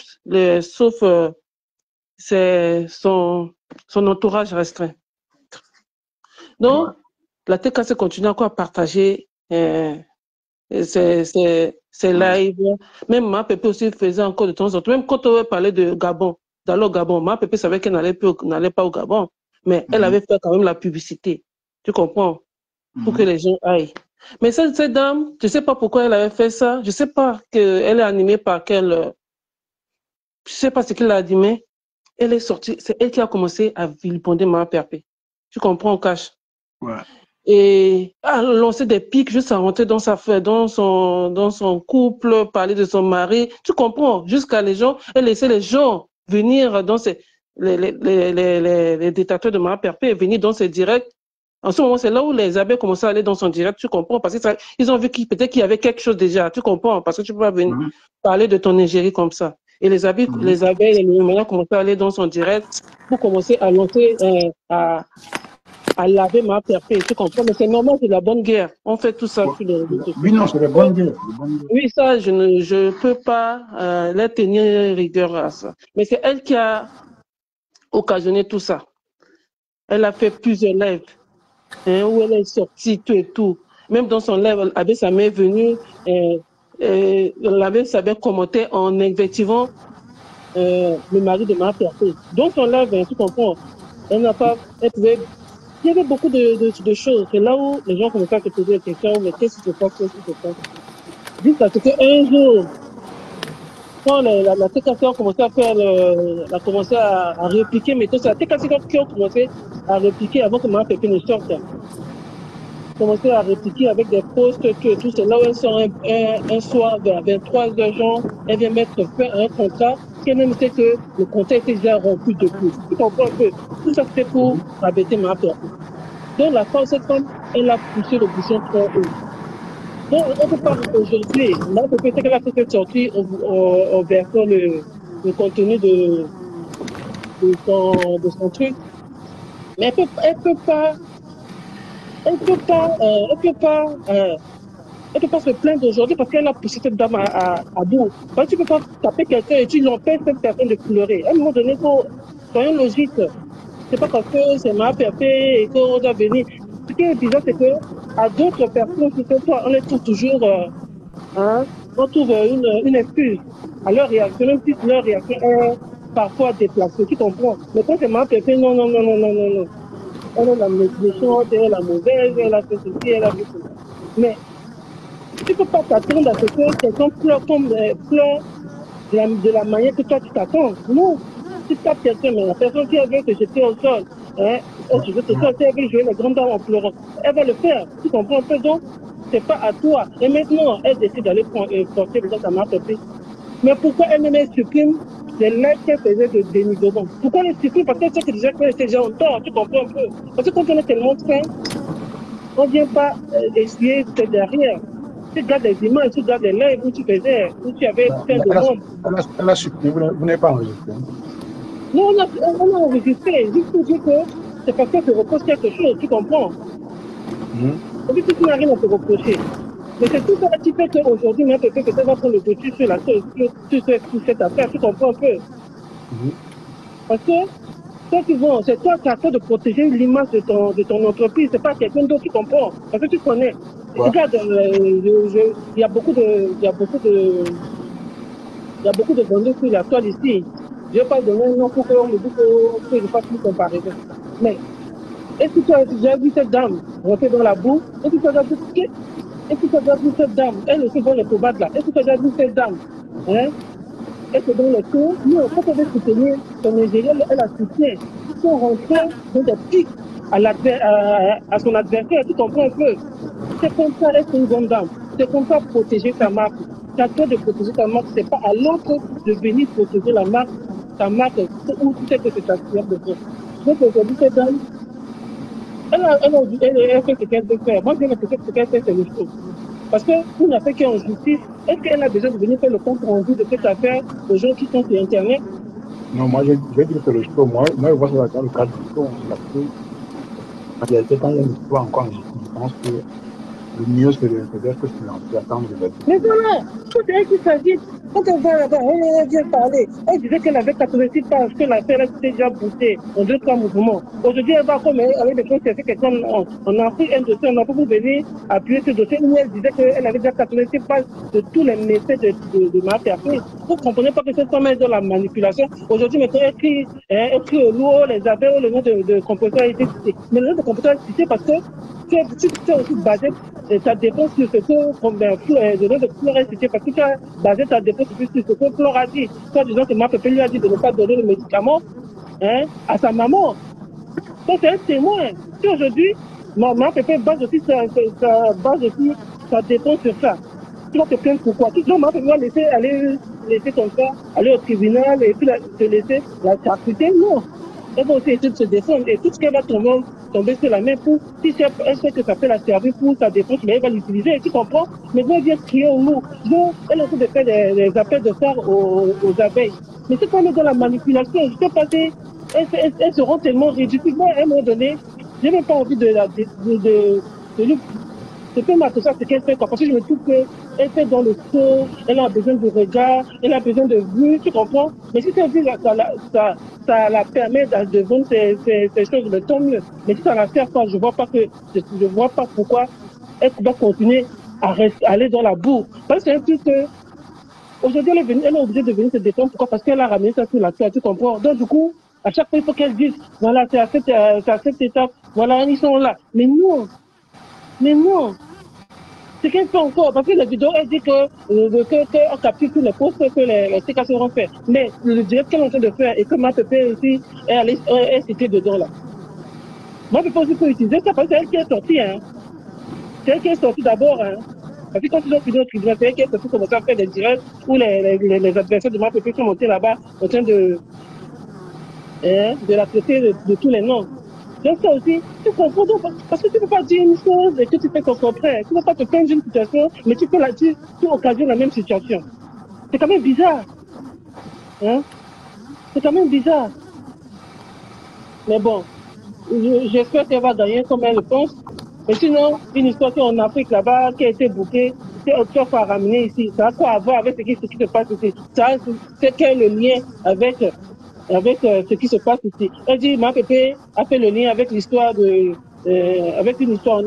D: son entourage restreint. Donc, la TKC continue encore à partager ses lives. Même ma pépé aussi faisait encore de temps en temps. Même quand on parlait de Gabon, d'aller au Gabon, ma pépé savait qu'elle n'allait pas au Gabon, mais elle avait fait quand même la publicité. Tu comprends? Pour que les gens aillent. Mais cette dame, je ne sais pas pourquoi elle avait fait ça. Je ne sais pas qu'elle est animée par quelle... Je ne sais pas ce qu'elle a animé. Elle est sortie, c'est elle qui a commencé à vilipender Mama Perpé. Tu comprends, Cash?
B: Ouais.
D: Et à lancer des pics juste à rentrer dans son couple, parler de son mari. Tu comprends? Jusqu'à les gens, elle laissait les gens venir dans les dictateurs de Mama Perpé venir dans ses directs. En ce moment, c'est là où les abeilles commençaient à aller dans son direct, tu comprends? Parce qu'ils ont vu peut-être qu'il y avait quelque chose déjà, tu comprends? Parce que tu peux pas venir parler de ton égérie comme ça. Et les abeilles, les mouvements commençaient à aller dans son direct pour commencer à lancer, à laver Mama Perpé, tu comprends? Mais c'est normal, c'est la bonne guerre. On fait tout ça sur les réseaux sociaux.
B: Oui, non, c'est la bonne guerre.
D: Oui, ça, je ne peux pas la tenir rigueur à ça. Mais c'est elle qui a occasionné tout ça. Elle a fait plusieurs lives. Où elle est sortie, tout et tout. Même dans son live, Abbé Samé est venu, l'Abbé Samé commentait en invectivant le mari de Mama Perpé. Dans son live, tu comprends, il y avait beaucoup de choses. C'est là où les gens commençaient à se poser des questions, mais qu'est-ce qui se passe, Jusqu'à ce qu'un jour, quand la TKC a commencé à faire, a commencé à répliquer, mais c'est la TKC qui a commencé à répliquer avant que Mama Perpé ne sorte. Commencer à répliquer avec des posts que tout c'est là où elles sont un soir vers 23h, genre, elle vient mettre fin à un contrat, qu'elle même sait que le contrat était déjà rompu depuis. Tu comprends que tout ça c'était pour rabaisser Mama Perpé. Donc la femme, cette femme, elle a poussé le bouchon trop haut. Donc on ne peut pas aujourd'hui, Mama Perpé, c'est qu'elle a fait cette sortie au version le contenu de son truc, mais elle peut pas se plaindre aujourd'hui parce qu'elle a poussé cette dame à bout. Parce que tu ne peux pas taper quelqu'un et tu l'empêches cette personne de pleurer. À un moment donné, soyons logiques. C'est pas parce que c'est Mama Perpé et qu'on doit venir. Ce qui est bizarre, c'est qu'à d'autres personnes, c'est toi, on trouve toujours on trouve une excuse à leur réaction, même si leur réaction est parfois déplacée. Tu comprends? Mais quand c'est Mama Perpé, non. Elle est la méchante, elle est la mauvaise, elle a fait ceci, elle a fait ceci. Mais tu ne peux pas t'attendre à ce que quelqu'un pleure de la manière que toi tu t'attends. Non. Tu tapes quelqu'un, mais la personne qui veut te jeter au sol, si elle veut jouer les grandes dames en pleurant, elle va le faire. Tu comprends un peu? Donc, c'est pas à toi. Et maintenant, elle décide d'aller porter peut-être à Mama Perpé. Mais pourquoi elle-même supprime les likes qu'elle faisait de dénigrement? Pourquoi elle supprime? Parce qu'elle sait que déjà qu'elle était déjà en tort, tu comprends un peu? Parce que quand on est tellement fin, on ne vient pas essayer de derrière. Tu regardes les images, tu regardes les lives où tu faisais, où tu avais plein de monde.
B: Elle a supprimé, vous n'avez pas enregistré.
D: Non, on a enregistré, juste pour dire que c'est parce qu'elle te reproche quelque chose, tu comprends? Et puis tu n'as rien à te reprocher. Mais c'est tout ça qui fait qu'aujourd'hui, Mama Perpé peut-être va prendre le dessus sur cette affaire, tu comprends un peu? Parce que c'est toi qui as fait de protéger l'image de ton entreprise, c'est pas quelqu'un d'autre, tu comprends? Parce que tu connais. Ouais. Regarde, il y a beaucoup de vendeurs sur la toile ici. Je ne vais pas donner un nom pour qu'on me dise que je fasse une comparaison. Mais est-ce que tu as déjà vu cette dame rentrer dans la boue? Est-ce que tu as déjà vu cette dame? Elle aussi dans les combats là. Est-ce que tu as déjà vu cette dame? Elle est dans les cours. Non, quand elle veut soutenir son ingénieur, elle a soutenu. Ils sont rentrés dans des pics à son adversaire. Tu comprends un peu? C'est comme ça être une bonne dame. C'est comme ça protéger ta marque. C'est à toi de protéger ta marque. C'est pas à l'autre de venir protéger ta marque, où tu sais que c'est ta fierté de toi. Donc aujourd'hui, cette dame, elle fait ce qu'elle veut faire. Moi, je sais que ce qu'elle fait, c'est le show. Parce que pour une affaire qui est en justice, est-ce qu'elle a besoin de venir faire le compte rendu de cette affaire aux gens qui sont sur Internet?
B: Non, moi, je vais dire que le show, moi, je vois ça dans le cadre du show. Quand il y a une histoire encore en justice, je pense que le mieux, c'est d'être silencieux, attendre de la vie.
D: Mais voilà, quand elle qui s'agit, quand elle va là-bas, elle vient parler. Elle disait qu'elle avait 86 pages, que l'affaire était déjà boostée en 2-3 mouvements. Aujourd'hui, elle va comme avec des choses, c'est quelqu'un en Afrique, un dossier, on a pas pour venir appuyer ce dossier, où elle disait qu'elle avait déjà 86 pages de tous les méfaits de Mama Perpé. Vous ne comprenez pas que cette femme est dans la manipulation. Aujourd'hui, maintenant, elle crie au loup, les abeilles, le nom de compositeur a été cité. Mais le nom de compositeur est cité parce que tu es aussi basé ta défense sur ce que, comme de Fleur a cité, parce que tu as basé ta défense sur ce que Fleur a dit. Toi, disant que Mapépé lui a dit de ne pas donner le médicament à sa maman. Donc, c'est un témoin. Si aujourd'hui, Mapépé base aussi sa défense sur ça. Tu vas te plaindre pourquoi? Tu dois laisser ton cas aller au tribunal et puis te laisser la charcuter. Non. Elle va aussi essayer de se défendre et tout ce qu'elle va tomber sur la main pour, si elle sait que ça peut la servir pour sa défense, mais elle va l'utiliser, tu comprends? Mais elle vient crier au loup. Donc, elle est en train de faire des appels de phare aux abeilles. Mais c'est quand même dans la manipulation. Je sais pas si elles seront tellement ridicules. Moi, à un moment donné, j'ai même pas envie de lui. C'est pas mal tout ça, c'est qu'elle fait quoi. Parce que je me trouve qu'elle fait dans le show, elle a besoin de regard, elle a besoin de vue, tu comprends? Mais si cette vue, ça la permet de vendre ces choses, mais tant mieux. Mais si ça la sert pas, je vois pas pourquoi elle doit continuer à aller dans la boue. Parce que c'est un truc que, aujourd'hui, elle est obligée de venir se défendre. Pourquoi? Parce qu'elle a ramené ça sur la terre, tu comprends? Donc, du coup, à chaque fois, il faut qu'elle dise, voilà, c'est à cette étape, voilà, ils sont là. Mais non. C'est qu'elle fait encore, parce que la vidéo, elle dit qu'on capture tous les postes que les TK seront faits. Mais le direct qu'elle est en train de faire et que Mapépé aussi est cité dedans là. Mapépé aussi peut utiliser ça parce que c'est elle qui est sortie. Hein. C'est elle qui est sortie d'abord. Hein. Parce que quand ils ont fini au tribunal, c'est elle qui est sortie commencer à faire des directs où les adversaires de Mapépé sont montés là-bas en train de la traiter de tous les noms. Donc ça aussi, tu comprends donc, parce que tu ne peux pas dire une chose et que tu fais ton contraire. Tu ne peux pas te plaindre d'une situation, mais tu occasionnes la même situation. C'est quand même bizarre. Hein? C'est quand même bizarre. Mais bon, j'espère qu'elle va gagner comme elle le pense. Mais sinon, une histoire en Afrique là-bas qui a été bouquée, tu vas pas ramener ici. Ça a quoi à voir avec ce qui se passe ici? C'est quel est le lien avec ce qui se passe ici. Elle dit, Mapépé a fait le lien avec l'histoire avec une histoire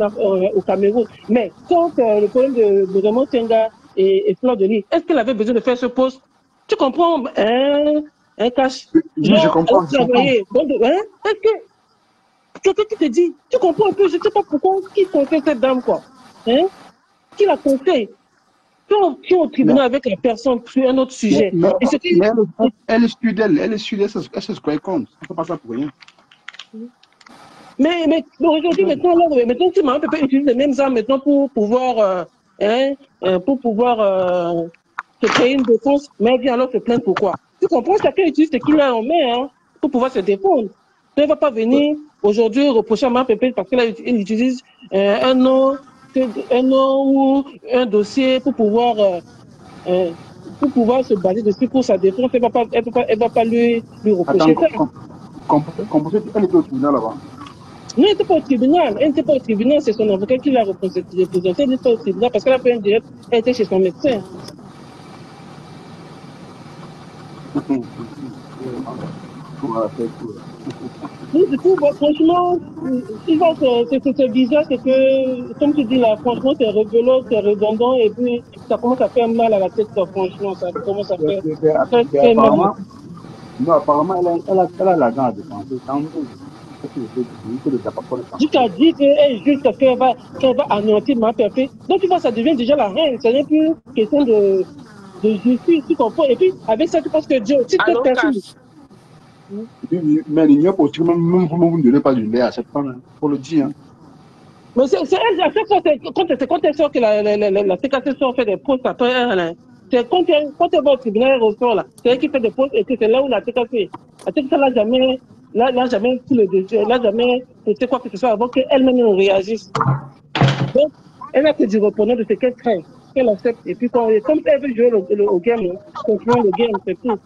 D: au Cameroun. Mais quand le problème de Raymond Tenga et Fleur de Lis, est-ce qu'elle avait besoin de faire ce poste? Tu comprends un cash?
B: Je comprends.
D: Est-ce que quelqu'un qui te dit, tu comprends un peu, je ne sais pas pourquoi, qui conseille cette dame, quoi? Hein? Qui la conseille? Qui est au tribunal avec la personne sur un autre sujet.
B: Elle est sud-elle, elle se croit compte. On ne fait pas ça pour rien.
D: Mais aujourd'hui, maintenant, tu m'as peut utiliser les mêmes armes maintenant pour pouvoir, se créer une défense, mais elle vient alors se plaindre pourquoi. Tu comprends, chacun utilise ce qu'il a en main pour pouvoir se défendre. Elle ne va pas venir aujourd'hui reprocher à Mapépé parce qu'elle utilise un nom ou un dossier pour pouvoir se baser dessus pour sa défense. Elle ne va pas lui reprocher ça.
B: Elle était au tribunal là-bas.
D: Non, elle n'était pas au tribunal. Elle n'était pas au tribunal, c'est son avocat qui l'a représenté. Elle n'était pas au tribunal parce qu'elle a fait un direct. Elle était chez son médecin. Du coup, franchement, c'est bizarre, c'est que, comme tu dis là, franchement, c'est rigolo, c'est redondant, et puis ça commence à faire mal à la tête, franchement, ça commence à faire très mal.
B: Non, apparemment, elle a l'argent à dépenser.
D: Jusqu'à dire qu'elle est juste qu'elle va anéantir Mapépé. Donc, tu vois, ça devient déjà la reine. Ce n'est plus question de justice, tu comprends. Et puis, avec ça, tu penses que Dieu, si toute personne.
B: Mais il n'y a pas aussi, même vous ne donnez pas du lait à cette femme, pour le dire.
D: Mais c'est elle, à chaque fois, quand elle sort que la CKC fait des postes après elle, c'est quand elle va au tribunal, elle ressort là. C'est elle qui fait des postes et que c'est là où la CKC l'a jamais sous le dessus, elle n'a jamais fait quoi que ce soit avant qu'elle-même réagisse. Donc, elle n'a que du repreneur de ce qu'elle craint, qu'elle accepte. Et puis, comme elle veut jouer au game, continuer le game, c'est tout.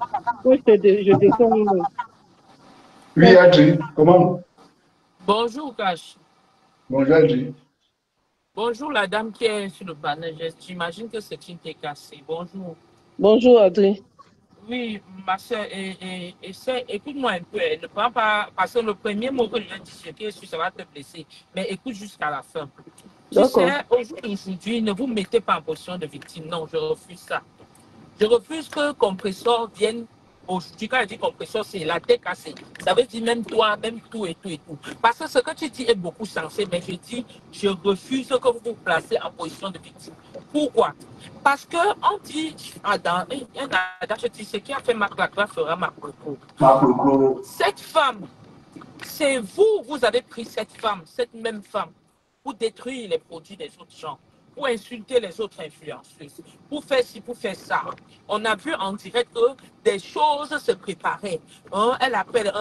D: Moi, je descends.
B: Oui, Adri, comment?
E: Bonjour, Cash.
B: Bonjour, Adri.
E: Bonjour, la dame qui est sur le panel. J'imagine que c'est une TKC. Bonjour.
D: Bonjour, Adri.
E: Oui, ma soeur, écoute-moi un peu. Ne prends pas, parce que le premier mot que je viens de dire, ça va te blesser. Mais écoute jusqu'à la fin. Tu sais, aujourd'hui, ne vous mettez pas en position de victime. Non, je refuse ça. Je refuse que Compressor vienne aujourd'hui, quand je dis compression, c'est la tête cassée. Ça veut dire même toi, même tout et tout et tout. Parce que ce que tu dis est beaucoup sensé, mais je dis, je refuse que vous vous placez en position de victime. Pourquoi? Parce que on dit, dans un adage, je dis, ce qui a fait Marc Lacroix fera Marc Lacroix. Cette femme, c'est vous, vous avez pris cette femme, cette même femme, pour détruire les produits des autres gens, pour insulter les autres influenceuses, pour faire ci, pour faire ça. On a vu en direct que des choses se préparaient. Hein, elle appelle,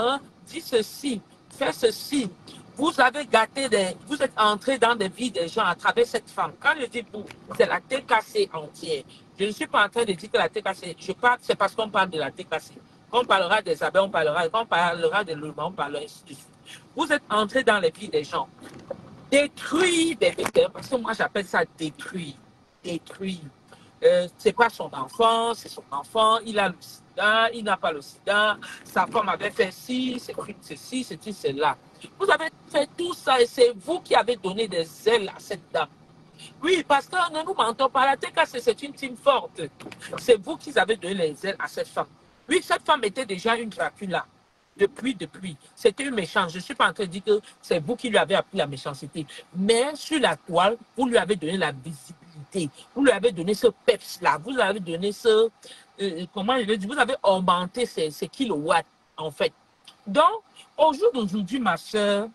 E: dit ceci, fais ceci. Vous avez gâté vous êtes entré dans des vies des gens à travers cette femme. Quand je dis vous, c'est la TKC entière. Je ne suis pas en train de dire que la TKC, je parle, c'est parce qu'on parle de la TKC. Quand on parlera des abeilles, on parlera de l'humain, on parlera ainsi de suite. Vous êtes entré dans les vies des gens. Détruire des vies, parce que moi j'appelle ça détruire. Détruire. C'est pas son enfant, c'est son enfant, il a le sida, il n'a pas le sida, sa femme avait fait ci, c'est ceci, c'est cela. Vous avez fait tout ça et c'est vous qui avez donné des ailes à cette dame. Oui, parce que ne nous mentons pas, la TKC c'est une team forte. C'est vous qui avez donné les ailes à cette femme. Oui, cette femme était déjà une Dracula. Depuis. C'était une méchante. Je ne suis pas en train de dire que c'est vous qui lui avez appris la méchanceté. Mais sur la toile, vous lui avez donné la visibilité. Vous lui avez donné ce peps-là. Vous lui avez donné ce... comment je vais dire? Vous avez augmenté ces kilowatts, en fait. Donc, au jour d'aujourd'hui, ma soeur,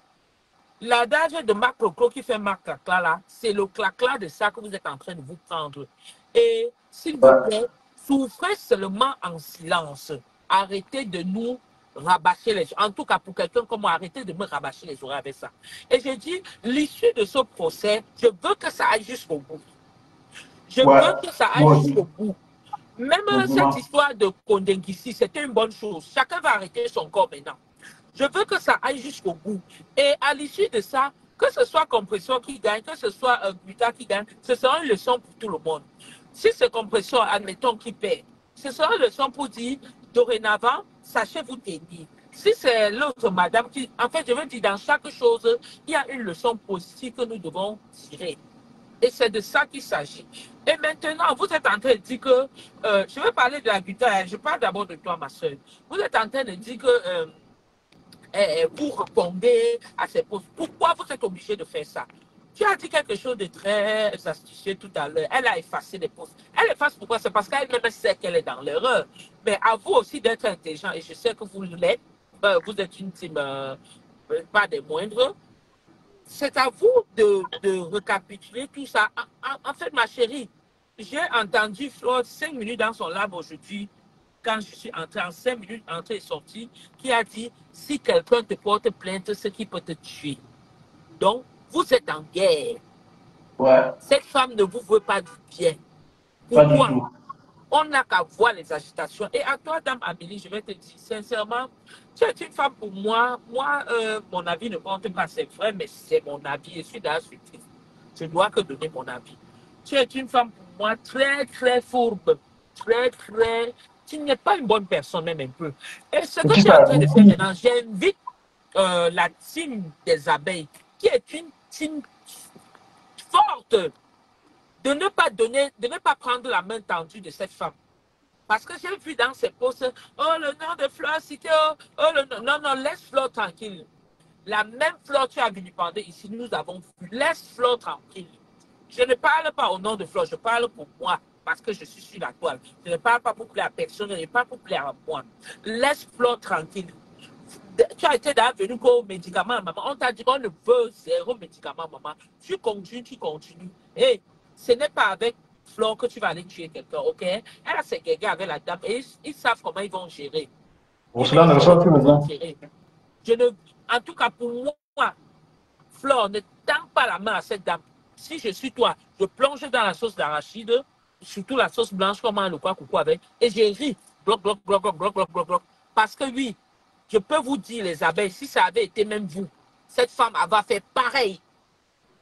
E: l'adage de Marc Lacroix qui fait Marc Lacroix, là, c'est le clacla de ça que vous êtes en train de vous prendre. Et s'il vous plaît, souffrez seulement en silence. Arrêtez de nous rabâcher les oreilles. En tout cas, pour quelqu'un comme moi, arrêtez de me rabâcher les oreilles avec ça. Et j'ai dit, l'issue de ce procès, je veux que ça aille jusqu'au bout. Je veux que ça aille jusqu'au bout. Même cette histoire de Kondengissi, c'était une bonne chose. Chacun va arrêter son corps maintenant. Je veux que ça aille jusqu'au bout. Et à l'issue de ça, que ce soit Compression qui gagne, que ce soit Guta qui gagne, ce sera une leçon pour tout le monde. Si c'est Compression, admettons, qui perd, ce sera une leçon pour dire, dorénavant, sachez vous tenir. Si c'est l'autre madame qui... En fait, je veux dire, dans chaque chose, il y a une leçon positive que nous devons tirer. Et c'est de ça qu'il s'agit. Et maintenant, vous êtes en train de dire que... je vais parler de la Guta, je parle d'abord de toi, ma soeur. Vous êtes en train de dire que... vous répondez à ces postes. Pourquoi vous êtes obligé de faire ça? Tu as dit quelque chose de très astucieux tout à l'heure. Elle a effacé les postes. Elle efface pourquoi? C'est parce qu'elle-même sait qu'elle est dans l'erreur. Mais à vous aussi d'être intelligent, et je sais que vous l'êtes, vous êtes une team pas des moindres. C'est à vous de récapituler tout ça. En fait, ma chérie, j'ai entendu Flo 5 minutes dans son lab aujourd'hui, quand je suis entré en 5 minutes, entré et sorti, qui a dit, si quelqu'un te porte plainte, ce qui peut te tuer. Donc, vous êtes en guerre.
B: Ouais.
E: Cette femme ne vous veut pas du bien.
B: Pas du
E: Pourquoi?
B: tout.
E: On n'a qu'à voir les agitations. Et à toi, dame Amélie, je vais te dire sincèrement, tu es une femme pour moi. Moi, mon avis ne compte pas, c'est vrai, mais c'est mon avis. Je suis d'ailleurs surprise. Je dois que donner mon avis. Tu es une femme pour moi très, très fourbe. Très, très... Tu n'es pas une bonne personne, même un peu. Et ce que tu es en train de faire maintenant, j'invite la team des abeilles, qui est une team forte, de ne pas donner, de ne pas prendre la main tendue de cette femme. Parce que j'ai vu dans ses posts, oh le nom de Fleur Cité, oh le nom. Non, non, laisse Fleur tranquille. La même Fleur tu as vilipendé ici, nous avons vu. Laisse Fleur tranquille. Je ne parle pas au nom de Fleur, je parle pour moi. Parce que je suis sur la toile. Je ne parle pas pour plaire à personne, je ne parle pas pour plaire à moi. Laisse Fleur tranquille. Tu as été venu au médicament, maman. On t'a dit qu'on ne veut zéro médicament, maman. Tu continues. Et ce n'est pas avec Fleur que tu vas aller tuer quelqu'un, ok? Elle a ses guégues avec la dame et ils savent comment ils vont gérer.
B: Pour cela, ne reçoit plus maintenant.
E: En tout cas, pour moi, Fleur, ne tends pas la main à cette dame. Si je suis toi, je plonge dans la sauce d'arachide, surtout la sauce blanche, comme le quoi coucou avec, et j'ai ri, bloc. Parce que oui, je peux vous dire, les abeilles, si ça avait été même vous, cette femme avait fait pareil.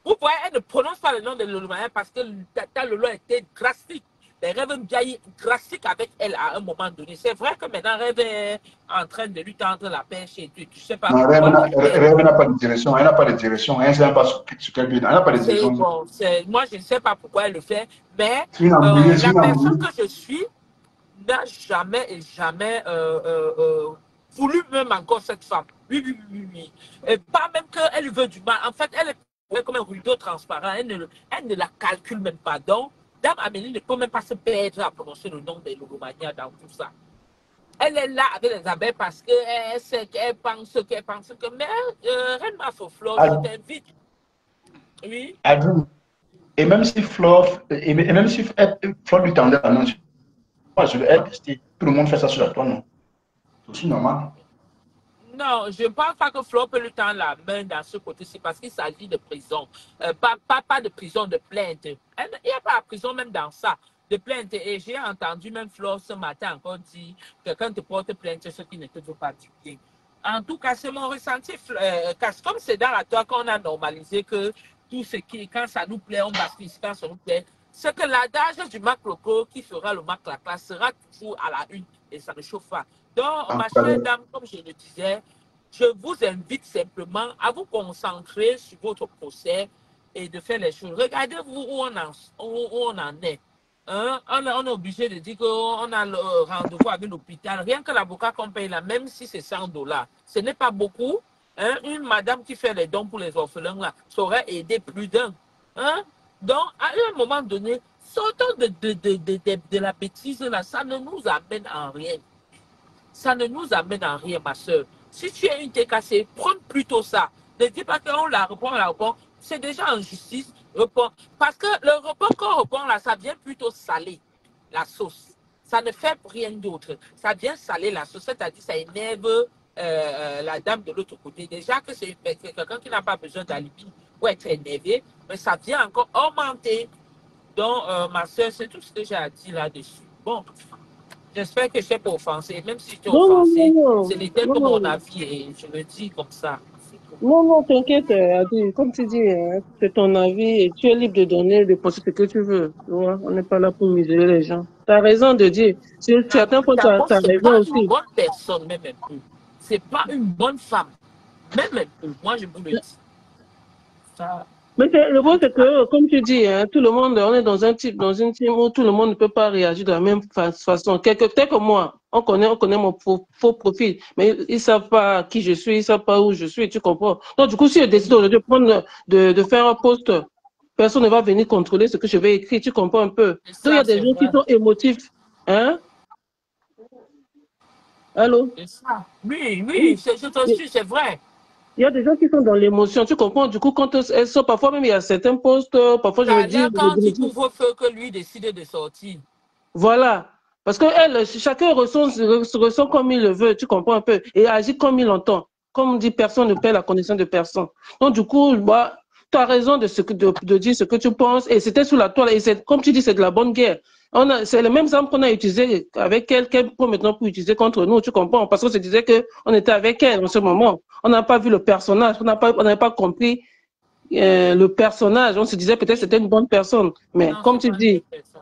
E: Vous voyez, elle ne prononce pas le nom de Lolomaïen parce que Tata Lolo était drastique. Les rêves Mbiaye drastiques avec elle à un moment donné. C'est vrai que maintenant, Rêve est en train de lui tendre la pêche et tu sais pas.
B: Non, Rêve n'a pas de direction. Elle n'a pas de direction. Elle ne sait pas sur quel pied. Elle n'a pas de direction.
E: Bon, moi, je ne sais pas pourquoi elle le fait. Mais
B: la
E: personne que je suis n'a jamais et jamais voulu même encore cette femme. Oui, oui, oui, oui, oui. Et pas même qu'elle veut du mal. En fait, elle est comme un rideau transparent. Elle ne la calcule même pas. Donc, Dame Amélie ne peut même pas se perdre à prononcer le nom de Logomania dans tout ça. Elle est là avec les abeilles parce qu'elle sait qu'elle pense que. Mais Reine Massoflore, je
B: Ad-
E: t'invite. Oui.
B: Adrien, et même si Flore, et même si Flore lui tendait la main, moi, je vais être resté. Tout le monde fait ça sur la toi, non? C'est aussi normal.
E: Non, je ne pense pas que Flo peut lui tendre la main dans ce côté-ci parce qu'il s'agit de prison. Pas de prison, de plainte. Il n'y a pas de prison même dans ça, de plainte. Et j'ai entendu même Flo ce matin encore dire que quand tu portes plainte, ce qui ne te veut pas du bien. En tout cas, c'est mon ressenti. Comme c'est dans la toi qu'on a normalisé que tout ce qui, quand ça nous plaît, on bascule, quand ça nous plaît. C'est que l'adage du Mac Loco qui fera le Mac la classe sera toujours à la une et ça ne chauffe pas. Donc, ma chère dame, comme je le disais, je vous invite simplement à vous concentrer sur votre procès et de faire les choses. Regardez-vous où on en est. Hein? On est obligé de dire qu'on a le rendez-vous avec l'hôpital. Rien que l'avocat qu'on paye là, même si c'est 100 $, ce n'est pas beaucoup. Hein? Une madame qui fait les dons pour les orphelins là, ça aurait aidé plus d'un. Hein? Donc, à un moment donné, sortons de la bêtise là, ça ne nous amène en rien. Ça ne nous amène en rien, ma soeur. Si tu es une TKC, prends plutôt ça. Ne dis pas qu'on la reprend. C'est déjà en justice. Reprends. Parce que le repos qu'on reprend là, ça vient plutôt saler la sauce. Ça ne fait rien d'autre. Ça vient saler la sauce, c'est-à-dire ça énerve la dame de l'autre côté. Déjà que c'est quelqu'un qui n'a pas besoin d'alibi pour être énervé, mais ça vient encore augmenter. Donc, ma soeur, c'est tout ce que j'ai à dire là-dessus. Bon, j'espère que je n'ai pas offensé. Même si je t'ai
D: Non, non,
E: offensé,
D: non,
E: ce n'était que
D: non,
E: mon
D: non,
E: avis et je le dis comme ça.
D: non, non, t'inquiète, Adi, comme tu dis, hein, c'est ton avis et tu es libre de donner, de penser ce que tu veux. Tu vois, on n'est pas là pour museler les gens. Tu as raison de dire. Sur certains points, tu
E: D'abord,
D: as
E: ce n'est
D: raison
E: pas une
D: aussi.
E: bonne personne, même un peu. Ce n'est pas une bonne femme, même un peu. Moi, je vous le dis. Ça,
D: Mais le
E: en
D: bon,
E: tout
D: c'est
E: cas,
D: que, comme tu dis, hein, tout le monde, on est dans une team où tout le monde ne peut pas réagir de la même façon. Tel que moi, on connaît mon faux profil, mais ils savent pas qui je suis, ils savent pas où je suis, tu comprends? Donc, du coup, si je décide aujourd'hui de faire un post, personne ne va venir contrôler ce que je vais écrire, tu comprends un peu?
E: et
D: Donc, il y
E: ça,
D: a des
E: c'est
D: gens qui
E: vrai.
D: sont émotifs, hein? Allô?
E: Et ça. Oui, oui,
D: Oui.
E: je te suis, c'est vrai.
D: Il y a des gens qui sont dans l'émotion, tu comprends? Du coup, quand elles sont, parfois même, il y a certains posts, parfois je me
E: Ça a
D: dis,
E: l'air quand il couvre-feu que lui décide de sortir.
D: voilà. Parce que elle, chacun ressent comme il le veut, tu comprends un peu, et agit comme il entend. Comme on dit, personne ne perd la connaissance de personne. Donc, du coup, bah, tu as raison de dire ce que tu penses, et c'était sous la toile, et c'est, comme tu dis, c'est de la bonne guerre. C'est le même arme qu'on a utilisé avec elle, qu'elle prend maintenant pour utiliser contre nous, tu comprends? Parce qu'on se disait qu'on était avec elle en ce moment. On n'a pas vu le personnage, on n'avait pas compris le personnage. On se disait peut-être que c'était une bonne personne. Mais
E: Non,
D: comme
E: c'est
D: tu
E: pas une bonne
D: dis,
E: personne.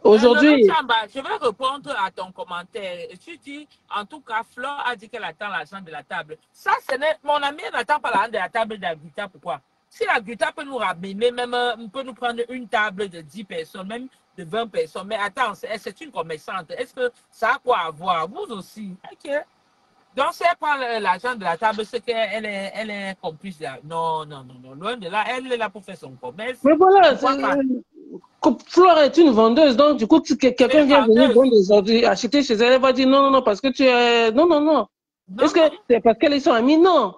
E: Laurent
D: aujourd'hui,
E: Chamba, je vais répondre à ton commentaire. Tu dis, en tout cas, Flore a dit qu'elle attend l'argent de la table. Ça, ce n'est, mon ami, elle n'attend pas l'argent de la table d'Aguita. Pourquoi? Si l'Aguita peut nous ramener, même, peut nous prendre une table de 10 personnes, même de 20 personnes. Mais attends, c'est une commerçante. Est-ce que ça a quoi à voir? Vous aussi. OK. Donc, si elle prend l'argent de la table, c'est qu'elle est complice. Là. Non, non, non, non. Loin de là, elle est là pour faire son commerce.
D: mais voilà,
E: Pourquoi pas?
D: Flore est une vendeuse, donc du coup, si
E: C'est
D: quelqu'un
E: une
D: vient venir
E: vendeuse.
D: vendre aujourd'hui, acheter chez elle, elle va dire non, non, non, parce que tu es. Non, non, non. Est-ce
E: Non,
D: que
E: non.
D: c'est parce qu'elles sont amies? Non.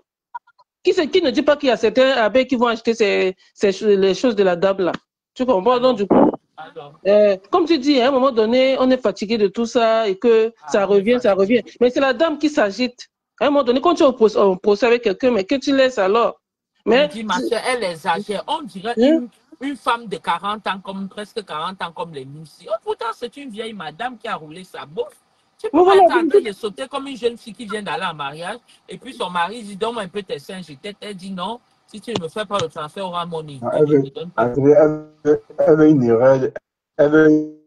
D: Qui ne dit pas qu'il y a certains abeilles qui vont acheter les choses de la dame là? Tu comprends? Donc,
E: Alors,
D: du coup,
E: alors.
D: comme tu dis, à un moment donné, on est fatigué de tout ça et que
E: Ah, on est
D: ça
E: fatigué.
D: revient. Mais c'est la dame qui s'agite. À un moment donné, quand tu es au procès avec quelqu'un, mais que tu laisses alors?
E: On
D: Mais,
E: dit, ma soeur, elle exagère. On dirait
D: hein?
E: une femme de 40 ans, comme presque 40 ans, comme les Moussi. Oh, pourtant, c'est une vieille madame qui a roulé sa bouffe. Tu peux
D: Mais
E: pas
D: voilà,
E: être en train de sauter comme une jeune fille qui vient d'aller en mariage. Et puis son mari dit, donne-moi un peu tes seins. Elle dit non. Si tu ne me fais pas le transfert, aura money.
F: Non,
E: Elle ne te donne pas.
F: elle veut elle veut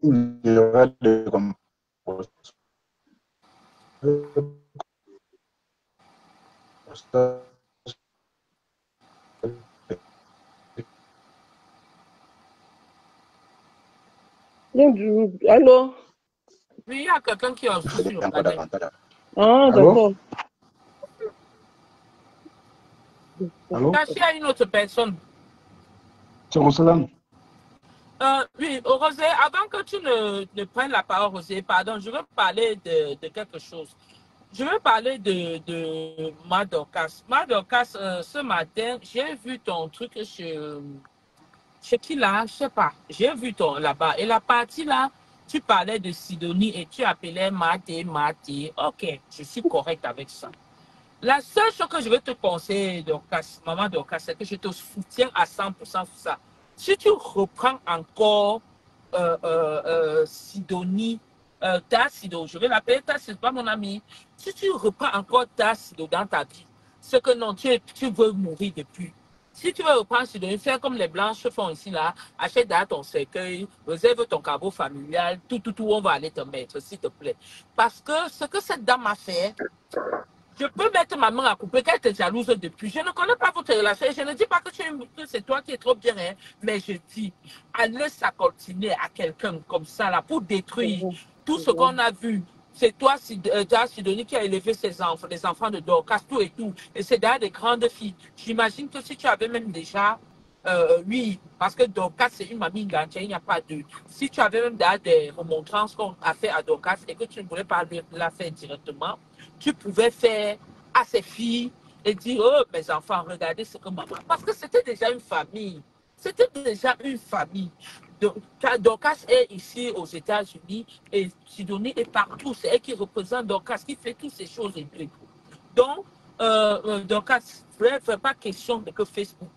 F: une erreur de comportement.
D: allô?
E: Oui, il y a quelqu'un qui est aussi sur le panel.
D: Ah,
B: Allô?
D: d'accord.
B: Allô?
E: Il y a une autre personne.
B: C'est Rosalam.
E: Oui, Rosé, avant que tu ne prennes la parole, Rosé, pardon, je veux parler de quelque chose. Je veux parler de Madorcas. Madorcas, ce matin, j'ai vu ton truc chez qui là, je sais pas. J'ai vu ton là-bas. Et la partie là, tu parlais de Sidonie et tu appelais Maté. Ok, je suis correct avec ça. La seule chose que je vais te conseiller, Dorcas, maman Dorcas, c'est que je te soutiens à 100% sur ça. Si tu reprends encore Sidonie, Tassido, je vais l'appeler Tassido, c'est pas mon ami. Si tu reprends encore Tassido dans ta vie, c'est que non, tu veux mourir depuis. Si tu veux reprendre Sidonie, faire comme les blanches font ici, là, achète dans ton cercueil, réserve ton caveau familial, tout, on va aller te mettre, s'il te plaît. Parce que ce que cette dame a fait, je peux mettre ma main à couper qu'elle te jalouse depuis. Je ne connais pas votre relation. Je ne dis pas que c'est toi qui es trop bien, hein, mais je dis, allez s'accoltiner à quelqu'un comme ça là pour détruire tout ce qu'on a vu. C'est toi, Sidonie, qui a élevé ses enfants, les enfants de Dorcas, tout et tout. Et c'est d'ailleurs des grandes filles. J'imagine que si tu avais même déjà, oui, parce que Dorcas, c'est une mamie gantière, il n'y a pas deux. Si tu avais même des remontrances qu'on a fait à Dorcas et que tu ne voulais pas la faire directement, tu pouvais faire à ces filles et dire, oh, mes enfants, regardez ce que maman... Parce que c'était déjà une famille. C'était déjà une famille. Dorcas est ici aux États-Unis et Sidonie est partout. C'est elle qui représente Dorcas, qui fait toutes ces choses et tout. Donc, Dorcas, bref, pas question de que Facebook.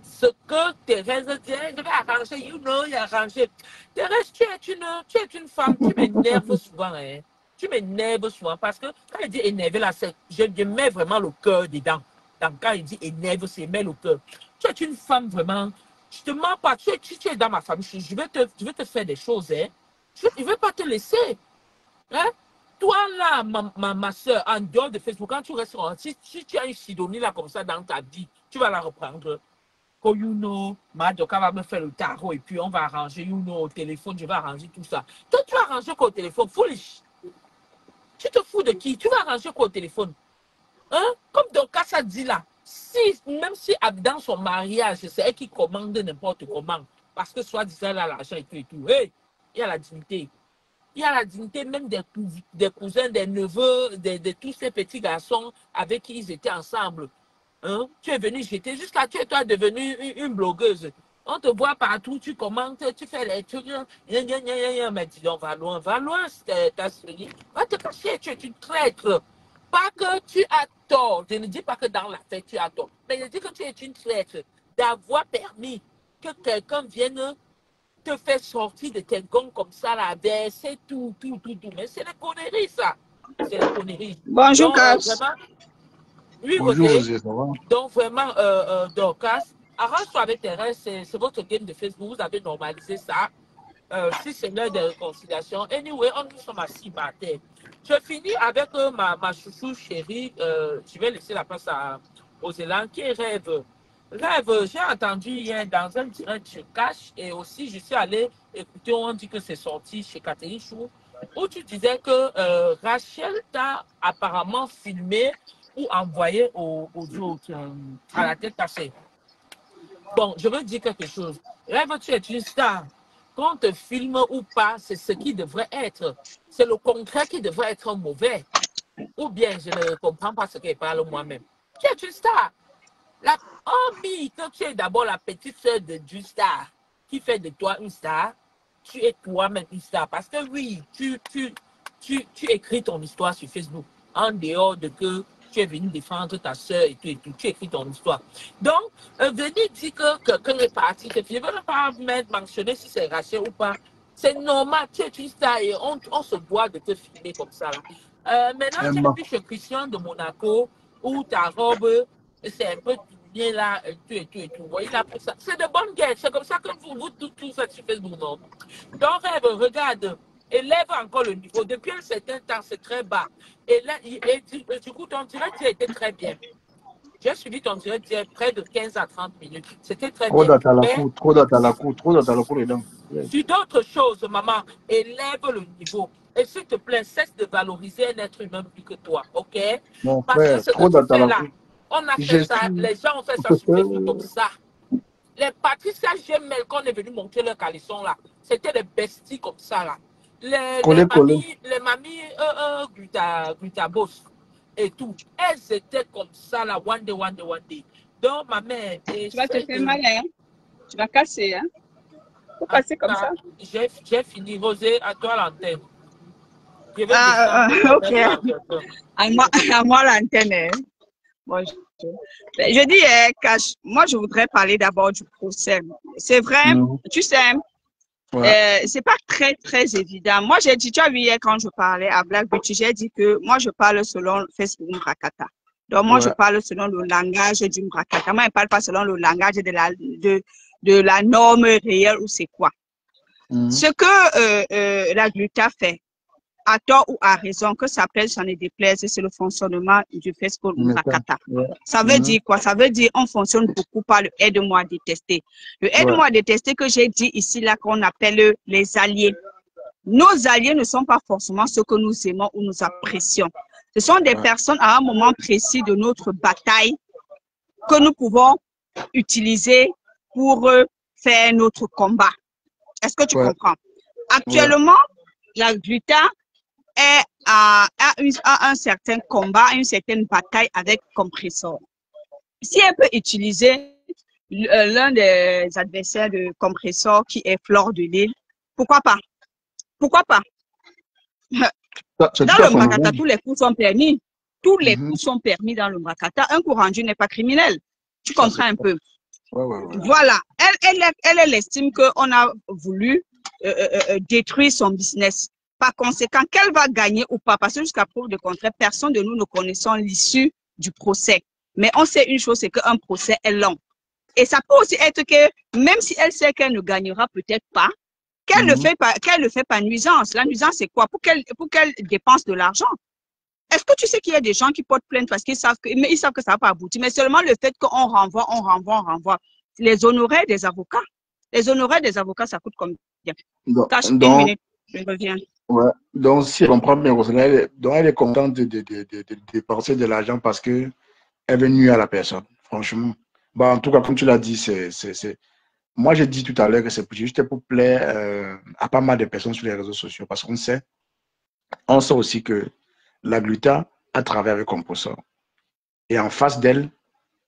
E: Ce que Thérèse dit, je vais arranger, il a arrangé. Thérèse, tu es une femme, tu m'énerves souvent, hein. Tu m'énerves souvent parce que quand il dit énerver, là, je mets vraiment le cœur dedans. Donc, quand il dit énerve, c'est met le cœur. Tu es une femme vraiment, je te mens pas, tu es dans ma famille, je vais te faire des choses, hein. Je ne vais pas te laisser. Hein? Toi, là, ma soeur, en dehors de Facebook, quand tu restes, si tu as une Sidonie là comme ça dans ta vie, tu vas la reprendre. Quand Madoka va me faire le tarot et puis on va arranger au téléphone, je vais arranger tout ça. Toi, tu vas arranger quoi au téléphone? Foolish. Tu te fous de qui? Tu vas arranger quoi au téléphone? Hein? Comme Dorcas a dit là, même si dans son mariage, c'est elle qui commande n'importe comment, parce que soi-disant, elle a l'argent et tout, hey, il y a la dignité. Il y a la dignité même des cousins, des neveux, de tous ces petits garçons avec qui ils étaient ensemble. Hein? Tu es venu jeter jusqu'à tu es toi devenue une blogueuse. On te voit partout, tu commentes, tu fais les trucs. Mais dis donc, va loin, ta souris. Va te cacher, tu es une traître. Pas que tu as tort. Je ne dis pas que dans la fête, tu as tort. Mais je dis que tu es une traître d'avoir permis que quelqu'un vienne te faire sortir de tes gonds comme ça, là, verser tout. Mais c'est la connerie, ça. C'est la connerie.
G: Bonjour,
E: Donc,
G: Cass.
E: vraiment, oui,
B: Bonjour,
E: Rosé.
B: Rosé, ça va?
E: Donc, vraiment, Dorcas, arrange-toi avec Thérèse, c'est votre game de Facebook, vous avez normalisé ça. Si c'est l'heure de réconciliation. Anyway, nous sommes assis par terre. Je finis avec ma chouchou chérie. Je vais laisser la place aux élans qui rêve. Rêve, j'ai entendu hier dans un direct sur Cash et aussi je suis allé écouter, on dit que c'est sorti chez Catherine Chou, où tu disais que Rachel t'a apparemment filmé ou envoyé au à la tête cassée. Bon, je veux dire quelque chose. Rêve, tu es une star. Qu'on te filme ou pas, c'est ce qui devrait être. C'est le contraire qui devrait être mauvais. Ou bien, je ne comprends pas ce qu'elle parle moi-même. Tu es une star. Que tu es d'abord la petite sœur de du star, qui fait de toi une star, tu es toi-même une star. Parce que oui, tu écris ton histoire sur Facebook, en dehors de que tu es venu défendre ta soeur et tout, tu écris ton histoire. Donc, venir dire que quelqu'un est parti, je ne veux pas mentionner si c'est Rachel ou pas. C'est normal, tu es une star et on se doit de te filmer comme ça. Là. Maintenant, tu es plus chez Christian de Monaco, où ta robe, c'est un peu bien là, tout. Vous voyez là, c'est de bonnes guerres. C'est comme ça que vous tout faites sur Facebook, non? Donc, Rêve, regarde. Élève encore le niveau. Depuis un certain temps, c'est très bas. Et là, du coup, ton direct a été très bien. J'ai suivi ton direct près de 15 à 30 minutes. C'était très bien.
B: Trop d'at à la cour dedans.
E: Sur d'autres choses, maman, élève le niveau. Et s'il te plaît, cesse de valoriser un être humain plus que toi, ok?
F: Mon
E: Parce que
F: frère,
E: ce
F: trop
E: que tu fais là,
F: d'atalakou.
E: on a fait
F: Je
E: ça,
F: suis...
E: les gens ont fait ça sur Facebook comme ça. Les Patricia Gemel, quand on est venu monter leur caleçon là, c'était des besties comme ça là.
F: Collé, collé.
E: Les mamies Gluta Boss et tout, elles étaient comme ça là, one day. Donc ma mère,
G: tu vas te faire mal, hein? Tu vas casser, hein? Faut passer comme ça.
E: J'ai fini. Rosé, à toi l'antenne. Je vais descendre.
G: Ok. À moi l'antenne. Hein. Bon, je dis, Cash, moi je voudrais parler d'abord du procès. C'est vrai, tu sais, c'est pas très évident. Moi j'ai dit, tu as vu hier quand je parlais à Black Beauty, j'ai dit que moi je parle selon Facebook Mrakata. Donc moi je parle selon le langage du Mrakata. Moi je ne parle pas selon le langage de la norme réelle ou c'est quoi. Ce que la Gluta fait, à tort ou à raison, que ça plaise, ça ne déplaise, c'est le fonctionnement du Facebook Mrakata. Ça veut dire quoi? Ça veut dire on fonctionne beaucoup par le aide-moi à détester. Le aide-moi à détester que j'ai dit ici, là, qu'on appelle les alliés. Nos alliés ne sont pas forcément ceux que nous aimons ou nous apprécions. Ce sont des personnes à un moment précis de notre bataille que nous pouvons utiliser pour faire notre combat. Est-ce que tu comprends? Actuellement, la Gluta est à un certain combat, une certaine bataille avec Compressor. Si elle peut utiliser l'un des adversaires de Compressor qui est Fleur de Lille, pourquoi pas? Pourquoi pas? Dans le Mrakata, tous les coups sont permis. Tous les coups sont permis dans le Mrakata. Un coup rendu n'est pas criminel. Tu comprends un peu? Voilà. Elle estime qu'on a voulu détruire son business. Par conséquent, qu'elle va gagner ou pas, parce que jusqu'à preuve de contraire, personne de nous ne connaissons l'issue du procès. Mais on sait une chose, c'est qu'un procès est long. Et ça peut aussi être que, même si elle sait qu'elle ne gagnera peut-être pas, qu'elle ne fait pas nuisance. La nuisance, c'est quoi? Pour qu'elle dépense de l'argent. Est-ce que tu sais qu'il y a des gens qui portent plainte parce qu'ils savent que ça ne va pas aboutir, mais seulement le fait qu'on renvoie. Les honoraires des avocats. Les honoraires des avocats, ça coûte combien? Cache une minute, je reviens.
B: Ouais. Donc, si elle comprend bien, elle est contente de dépenser de l'argent parce qu'elle veut nuire à la personne, franchement. Bah, en tout cas, comme tu l'as dit, moi, j'ai dit tout à l'heure que c'est juste pour plaire à pas mal de personnes sur les réseaux sociaux parce qu'on sait aussi que la Gluta a travaillé avec Compressor. Et en face d'elle,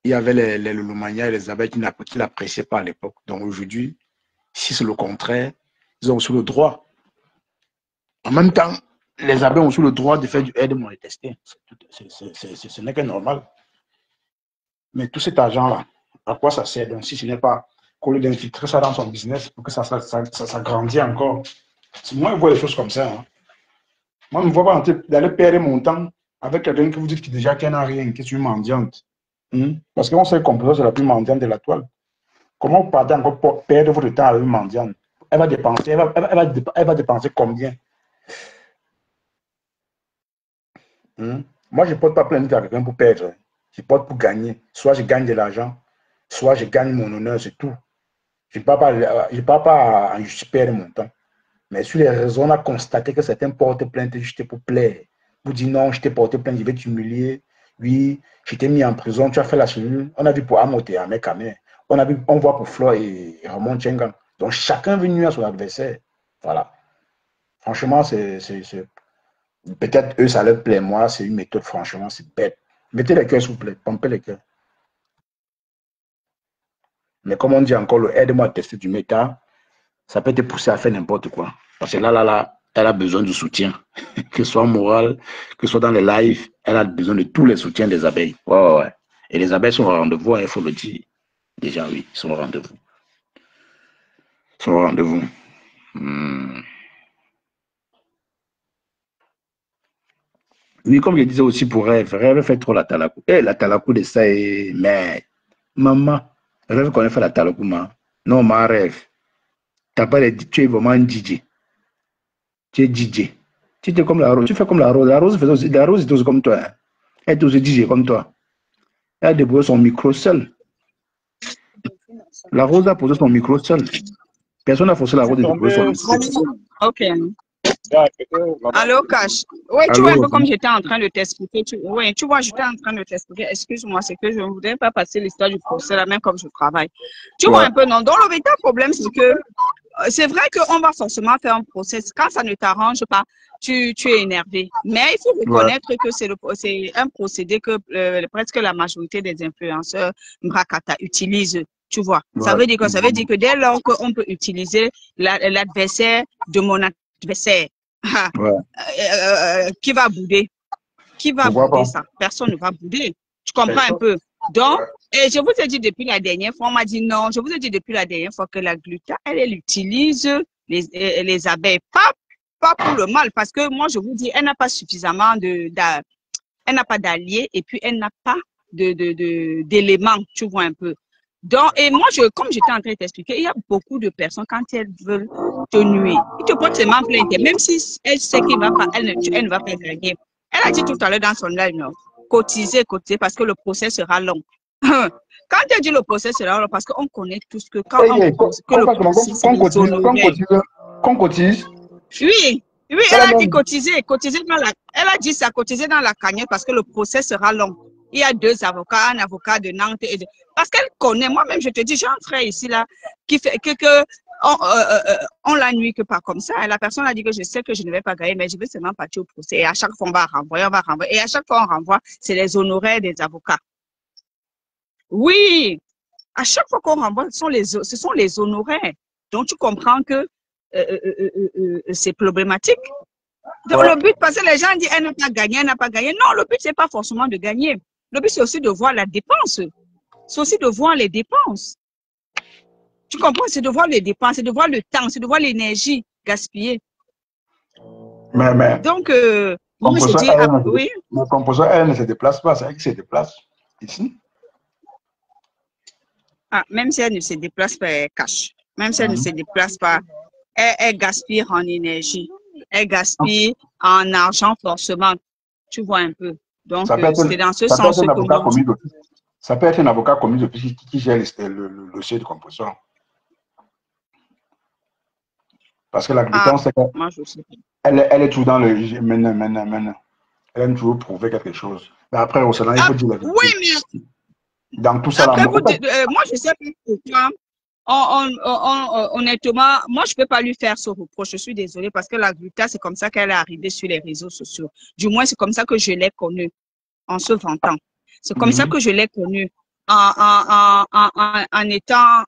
B: il y avait les Lomania et les abeilles qui n'appréciaient pas à l'époque. Donc aujourd'hui, si c'est le contraire, ils ont aussi le droit. En même temps, les abeilles ont aussi le droit de faire du aide-moi à détester. Ce n'est que normal. Mais tout cet argent-là, à quoi ça sert? Donc si ce n'est pas qu'au lieu d'infiltrer ça dans son business pour que ça grandisse encore. Moi, je vois les choses comme ça. Hein. Moi, je ne vois pas d'aller perdre mon temps avec quelqu'un qui vous dit déjà qu'elle n'a rien, qui est une mendiante. Parce qu'on sait que Compressor, c'est la plus mendiante de la toile. Comment vous partez encore pour perdre votre temps avec une mendiante? Elle va dépenser combien? Moi, je ne porte pas plainte à quelqu'un pour perdre. Je porte pour gagner. Soit je gagne de l'argent, soit je gagne mon honneur, c'est tout. Je ne parle pas à juste perdre mon temps. Mais sur les réseaux, on a constaté que certains portent plainte juste pour plaire. Vous dites non, je t'ai porté plainte, je vais t'humilier. Oui, je t'ai mis en prison, tu as fait la cellule. On a vu pour Amote, Amek, on voit pour Flo et Ramon Tchengang. Donc chacun veut nuire à son adversaire. Voilà. Franchement, peut-être eux, ça leur plaît. Moi, c'est une méthode, franchement, c'est bête. Mettez les cœurs, s'il vous plaît. Pompez les cœurs. Mais comme on dit encore, le aide-moi à tester du méta, ça peut te pousser à faire n'importe quoi. Parce que là, elle a besoin du soutien. Que ce soit moral, que ce soit dans les lives, elle a besoin de tous les soutiens des abeilles. Ouais. Et les abeilles sont au rendez-vous, il faut le dire. Déjà, oui, ils sont au rendez-vous. Ils sont au rendez-vous. Oui, comme je disais aussi pour Rêve fait trop la talakou. La talakou de ça est... Mais, maman, Rêve connaît fait la talakou, ma. Non, ma Rêve. Tu es vraiment un DJ. Tu es DJ. Tu es comme la rose. Tu fais comme la rose. La rose est aussi comme toi. Hein. Elle est aussi DJ comme toi. Elle a débrouillé son micro seul. La rose a posé son micro seul. Personne n'a forcé la rose de débrouiller son micro.
G: Ok. Allô, Cash. Oui, tu vois un peu comme j'étais en train de t'expliquer. Oui, tu vois, j'étais en train de t'expliquer. Excuse-moi, c'est que je ne voudrais pas passer l'histoire du procès là, même comme je travaille. Tu vois un peu, non? Donc, le véritable problème, c'est que c'est vrai qu'on va forcément faire un procès. Quand ça ne t'arrange pas, tu es énervé. Mais il faut reconnaître que c'est un procédé que presque la majorité des influenceurs Mrakata utilisent. Tu vois, ça veut dire quoi? Ça veut dire que dès lors qu'on peut utiliser l'adversaire de mon adversaire, qui va bouder? Qui va bouder ça? Personne ne va bouder. Tu comprends un peu? Donc, et je vous ai dit depuis la dernière fois, on m'a dit non, je vous ai dit depuis la dernière fois que la gluta, elle utilise les abeilles, pas pour le mal, parce que moi, je vous dis, elle n'a pas suffisamment elle n'a pas d'alliés et puis elle n'a pas d'éléments, tu vois un peu. Donc, et moi, comme j'étais en train de t'expliquer, il y a beaucoup de personnes, quand elles veulent te nuire, ils te portent seulement plainte, même si elle sait qu'elle ne va pas gagner. Elle a dit tout à l'heure dans son live, non, cotiser, parce que le procès sera long. Quand elle dit le procès sera long, parce qu'on connaît tous que quand on cause, que le procès
B: qu'on cotise.
G: Oui, elle a dit cotiser elle a dit ça, cotiser dans la cagnotte parce que le procès sera long. Il y a 2 avocats, un avocat de Nantes. Parce qu'elle connaît, moi-même, je te dis, j'ai un frère ici, là, qui fait on la nuit que pas comme ça. Et la personne a dit que je sais que je ne vais pas gagner, mais je vais seulement partir au procès. Et à chaque fois, on va renvoyer. Et à chaque fois, on renvoie, c'est les honoraires des avocats. Oui, à chaque fois qu'on renvoie, ce sont les honoraires. Donc, tu comprends que c'est problématique. Donc, le but, parce que les gens disent, elle n'a pas gagné, elle n'a pas gagné. Non, le but, c'est pas forcément de gagner. Le but, c'est aussi de voir la dépense. C'est aussi de voir les dépenses. Tu comprends? C'est de voir les dépenses, c'est de voir le temps, c'est de voir l'énergie gaspillée. Donc, moi, je dis, oui.
B: Le composant, elle ne se déplace pas, c'est elle qui se déplace ici.
G: Ah, même si elle ne se déplace pas, elle cache. Même si elle ne se déplace pas, elle gaspille en énergie. Elle gaspille en argent forcément. Tu vois un peu. Donc, c'est dans ce sens que
B: ça peut être un avocat commis d'office qui gère le dossier de composition. Parce que la glutance, elle est toujours dans le... Elle aime toujours prouver quelque chose. Mais après, au Sénat, il faut dire la vérité.
G: Oui, mais...
B: Dans tout ça,
G: après, moi, je sais pas pourquoi... honnêtement, moi, je ne peux pas lui faire ce reproche. Je suis désolée parce que la gluta, c'est comme ça qu'elle est arrivée sur les réseaux sociaux. Du moins, c'est comme ça que je l'ai connue en se vantant. C'est comme ça que je l'ai connue en étant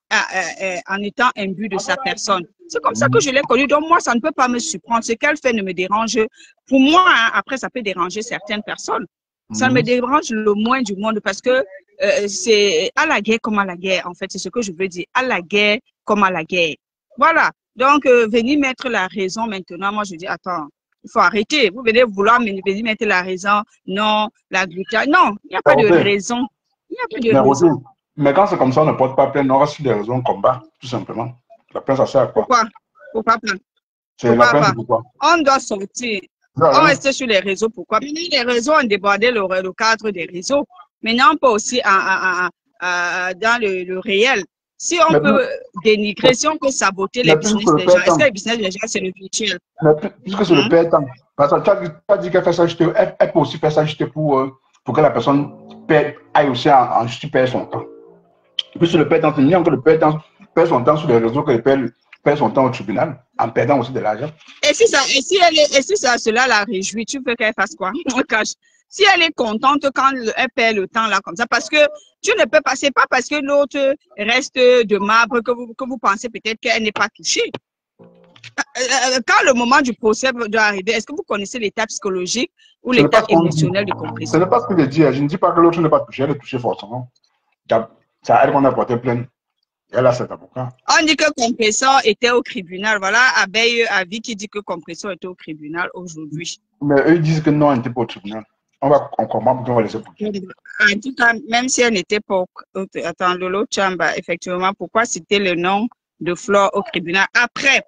G: imbu de sa personne. C'est comme ça que je l'ai connue. Donc, moi, ça ne peut pas me surprendre. Ce qu'elle fait ne me dérange. Pour moi, hein, après, ça peut déranger certaines personnes. Ça me dérange le moins du monde parce que c'est à la guerre comme à la guerre, en fait. C'est ce que je veux dire. À la guerre comme à la guerre. Voilà. Donc, venir mettre la raison maintenant, moi, je dis, attends, il faut arrêter. Vous venez vouloir venir mettre la raison. Non, la gluta. Non, il n'y a pas de raison. Il n'y a pas de raison.
B: Mais quand c'est comme ça, on ne porte pas plainte, on reste sur des raisons de combat, tout simplement. La plainte, ça sert à quoi?
G: Pourquoi pas?
B: C'est la plainte, pourquoi?
G: On doit sortir. On reste sur les réseaux, pourquoi? Maintenant, les réseaux ont débordé le cadre des réseaux. Maintenant, on peut aussi dans le réel. Si on peut dénigrer, si on peut saboter les business des gens, est-ce que les business des gens, c'est le virtuel?
B: Puisque c'est le perdant. Parce que tu as dit qu'elle fait ça, elle peut aussi faire ça juste pour que la personne aille aussi en perd son temps. Puisque le perdant, c'est mieux que le perdant perd son temps sur les réseaux que le perd son temps au tribunal, en perdant aussi de l'argent.
G: Et si cela la réjouit, tu veux qu'elle fasse quoi? Si elle est contente quand elle perd le temps là comme ça, parce que tu ne peux pas, c'est pas parce que l'autre reste de marbre que vous pensez peut-être qu'elle n'est pas touchée. Quand le moment du procès doit arriver, est-ce que vous connaissez l'état psychologique ou l'état émotionnel du compresseur?
B: Ce n'est pas ce que je dis. Je ne dis pas que l'autre n'est pas touché, elle est touchée forcément. C'est à elle qu'on a porté plainte. Elle a cet avocat.
G: On dit que compresseur était au tribunal. Voilà, Abeille Avi qui dit que compresseur était au tribunal aujourd'hui.
B: Mais eux disent que non, elle n'était pas au tribunal. On comprend pourquoi on va laisser pour qui.
G: En tout cas, même si elle n'était pas attends, Lolo Chamba, effectivement, pourquoi citer le nom de Flore au tribunal? Après,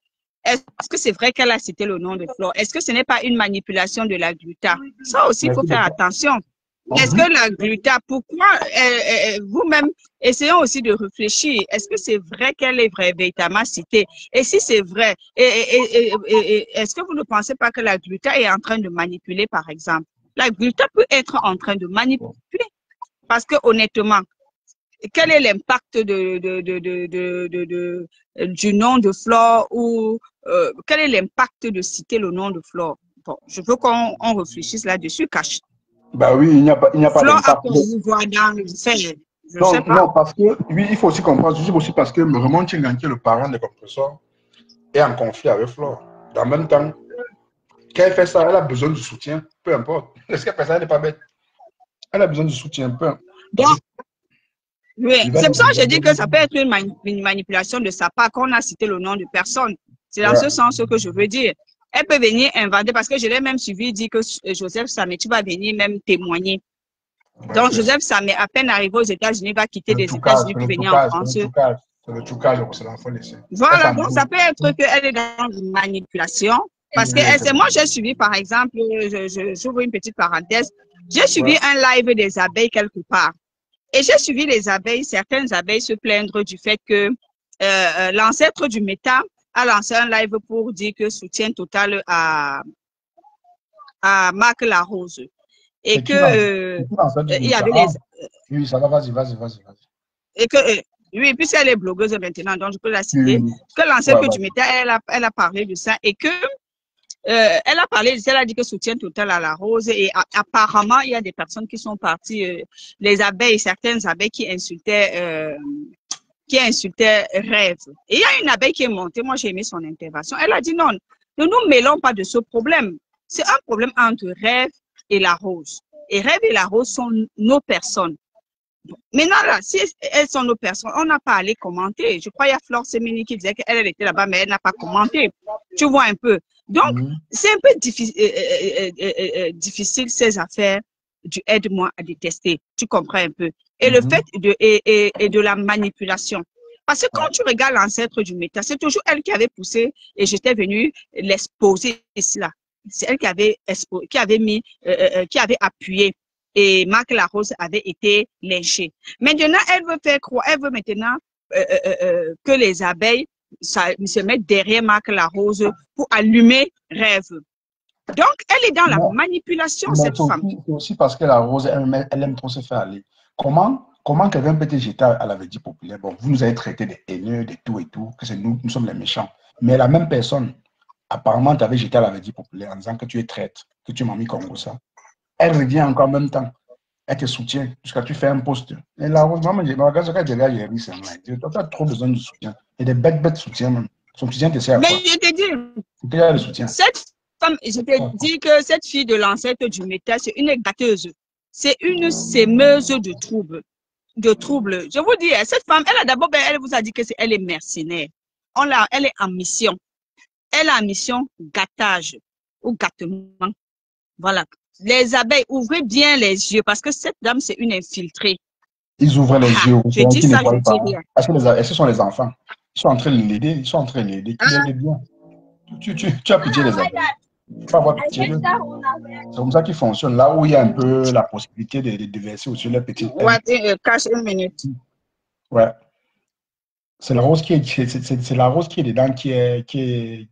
G: est-ce que c'est vrai qu'elle a cité le nom de Flore? Est-ce que ce n'est pas une manipulation de la gluta? Ça aussi, il faut faire attention. Est-ce que la gluta, pourquoi vous-même, essayons aussi de réfléchir, est-ce que c'est vrai qu'elle est véritablement citée? Et si c'est vrai, est-ce que vous ne pensez pas que la gluta est en train de manipuler, par exemple? La gluta peut être en train de manipuler. Parce que honnêtement, quel est l'impact du nom de Flore ou quel est l'impact de citer le nom de Flore? Bon, je veux qu'on réfléchisse là-dessus, Cash.
B: Bah oui, il n'y a pas d'impact.
G: Vous voyez dans le fait,
B: non, parce que, oui, il faut aussi comprendre, c'est aussi parce que Raymond Tchengan, qui est le parent des compresseurs, est en conflit avec Flore. En même temps, quand elle fait ça, elle a besoin de soutien, peu importe. Est-ce qu'elle fait ça, elle n'est pas bête. Elle a besoin de soutien, peu importe.
G: Donc, oui, c'est pour ça que je dis que ça peut être une manipulation de sa part, qu'on a cité le nom de personne. C'est dans ce sens que je veux dire. Elle peut venir inventer, parce que je l'ai même suivi, dit que Joseph Samé, tu vas venir même témoigner. Donc, Joseph Samé, à peine arrivé aux États-Unis, va quitter les États-Unis pour venir en France.
B: C'est le trucage, c'est l'enfant laissé.
G: Voilà, donc ça peut être qu'elle est dans une manipulation. Parce que moi, j'ai suivi, par exemple, j'ouvre une petite parenthèse, j'ai suivi un live des abeilles quelque part. Et j'ai suivi les abeilles, certaines abeilles se plaindre du fait que l'ancêtre du méta a lancé un live pour dire que soutien total à Marc Larose. Et que il y avait les...
B: Oui, ça va, vas-y.
G: Et que, oui, puisqu'elle est blogueuse maintenant, donc je peux la citer, que l'ancêtre du méta, elle a parlé de ça et que elle a parlé, elle a dit que soutien total à la rose et apparemment, il y a des personnes qui sont parties, les abeilles, certaines abeilles qui insultaient Rêve. Et il y a une abeille qui est montée, moi j'ai aimé son intervention, elle a dit non, ne nous mêlons pas de ce problème. C'est un problème entre Rêve et la rose. Et Rêve et la rose sont nos personnes. Maintenant, là, si elles sont nos personnes, on n'a pas à les commenter. Je crois qu'il y a Flore Semeni qui disait qu'elle était là-bas, mais elle n'a pas commenté. Tu vois un peu. Donc, c'est un peu difficile ces affaires du aide-moi à détester. Tu comprends un peu. Et le fait de la manipulation. Parce que quand tu regardes l'ancêtre du méta, c'est toujours elle qui avait poussé et j'étais venue l'exposer ici là. C'est elle qui avait appuyé. Et Marc Larose avait été lynché. Maintenant, elle veut faire croire, elle veut maintenant que les abeilles se mettent derrière Marc Larose pour allumer Rêve. Donc, elle est dans la manipulation, cette femme.
B: C'est aussi parce que la rose, elle aime trop se faire aller. Comment quelqu'un peut te jeter à la vedie populaire? Bon, vous nous avez traité des haineux, de tout et tout, que c'est nous sommes les méchants. Mais la même personne, apparemment, t'avait jeté à la vedie populaire en disant que tu es traître, que tu m'as mis comme ça. Elle revient encore en même temps. Elle te soutient jusqu'à tu fais un poste. Et la rose, maman, je regarde ce qu'elle dit là, tu as trop besoin de soutien. Et des bêtes soutien même. Son soutien te sert à quoi?
G: Mais je te dis,
B: le soutien.
G: Cette femme, je te dis que cette fille de l'ancêtre du méta, c'est une gâteuse. C'est une sémeuse de troubles. Je vous dis, cette femme, elle vous a dit qu'elle est mercenaire. Elle est en mission. Elle a en mission gâtage ou gâtement. Voilà. Les abeilles, ouvrez bien les yeux parce que cette dame, c'est une infiltrée.
B: Ils ouvrent les yeux.
G: Je dis ça, je dis rien.
B: Est-ce que ce sont les enfants? Ils sont en train de l'aider. Ils sont en train de l'aider. Tu as pitié des abeilles. Il faut avoir pitié d'eux. C'est comme ça qu'ils fonctionnent. Là où il y a un peu la possibilité de verser aussi les petits.
G: Ouais, cache une minute.
B: Ouais. C'est la rose qui est dedans je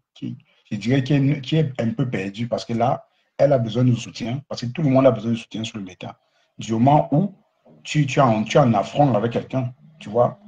B: dirais, qui est un peu perdue parce que là, elle a besoin de soutien, parce que tout le monde a besoin de soutien sur le méta. Du moment où tu es en affront avec quelqu'un, tu vois.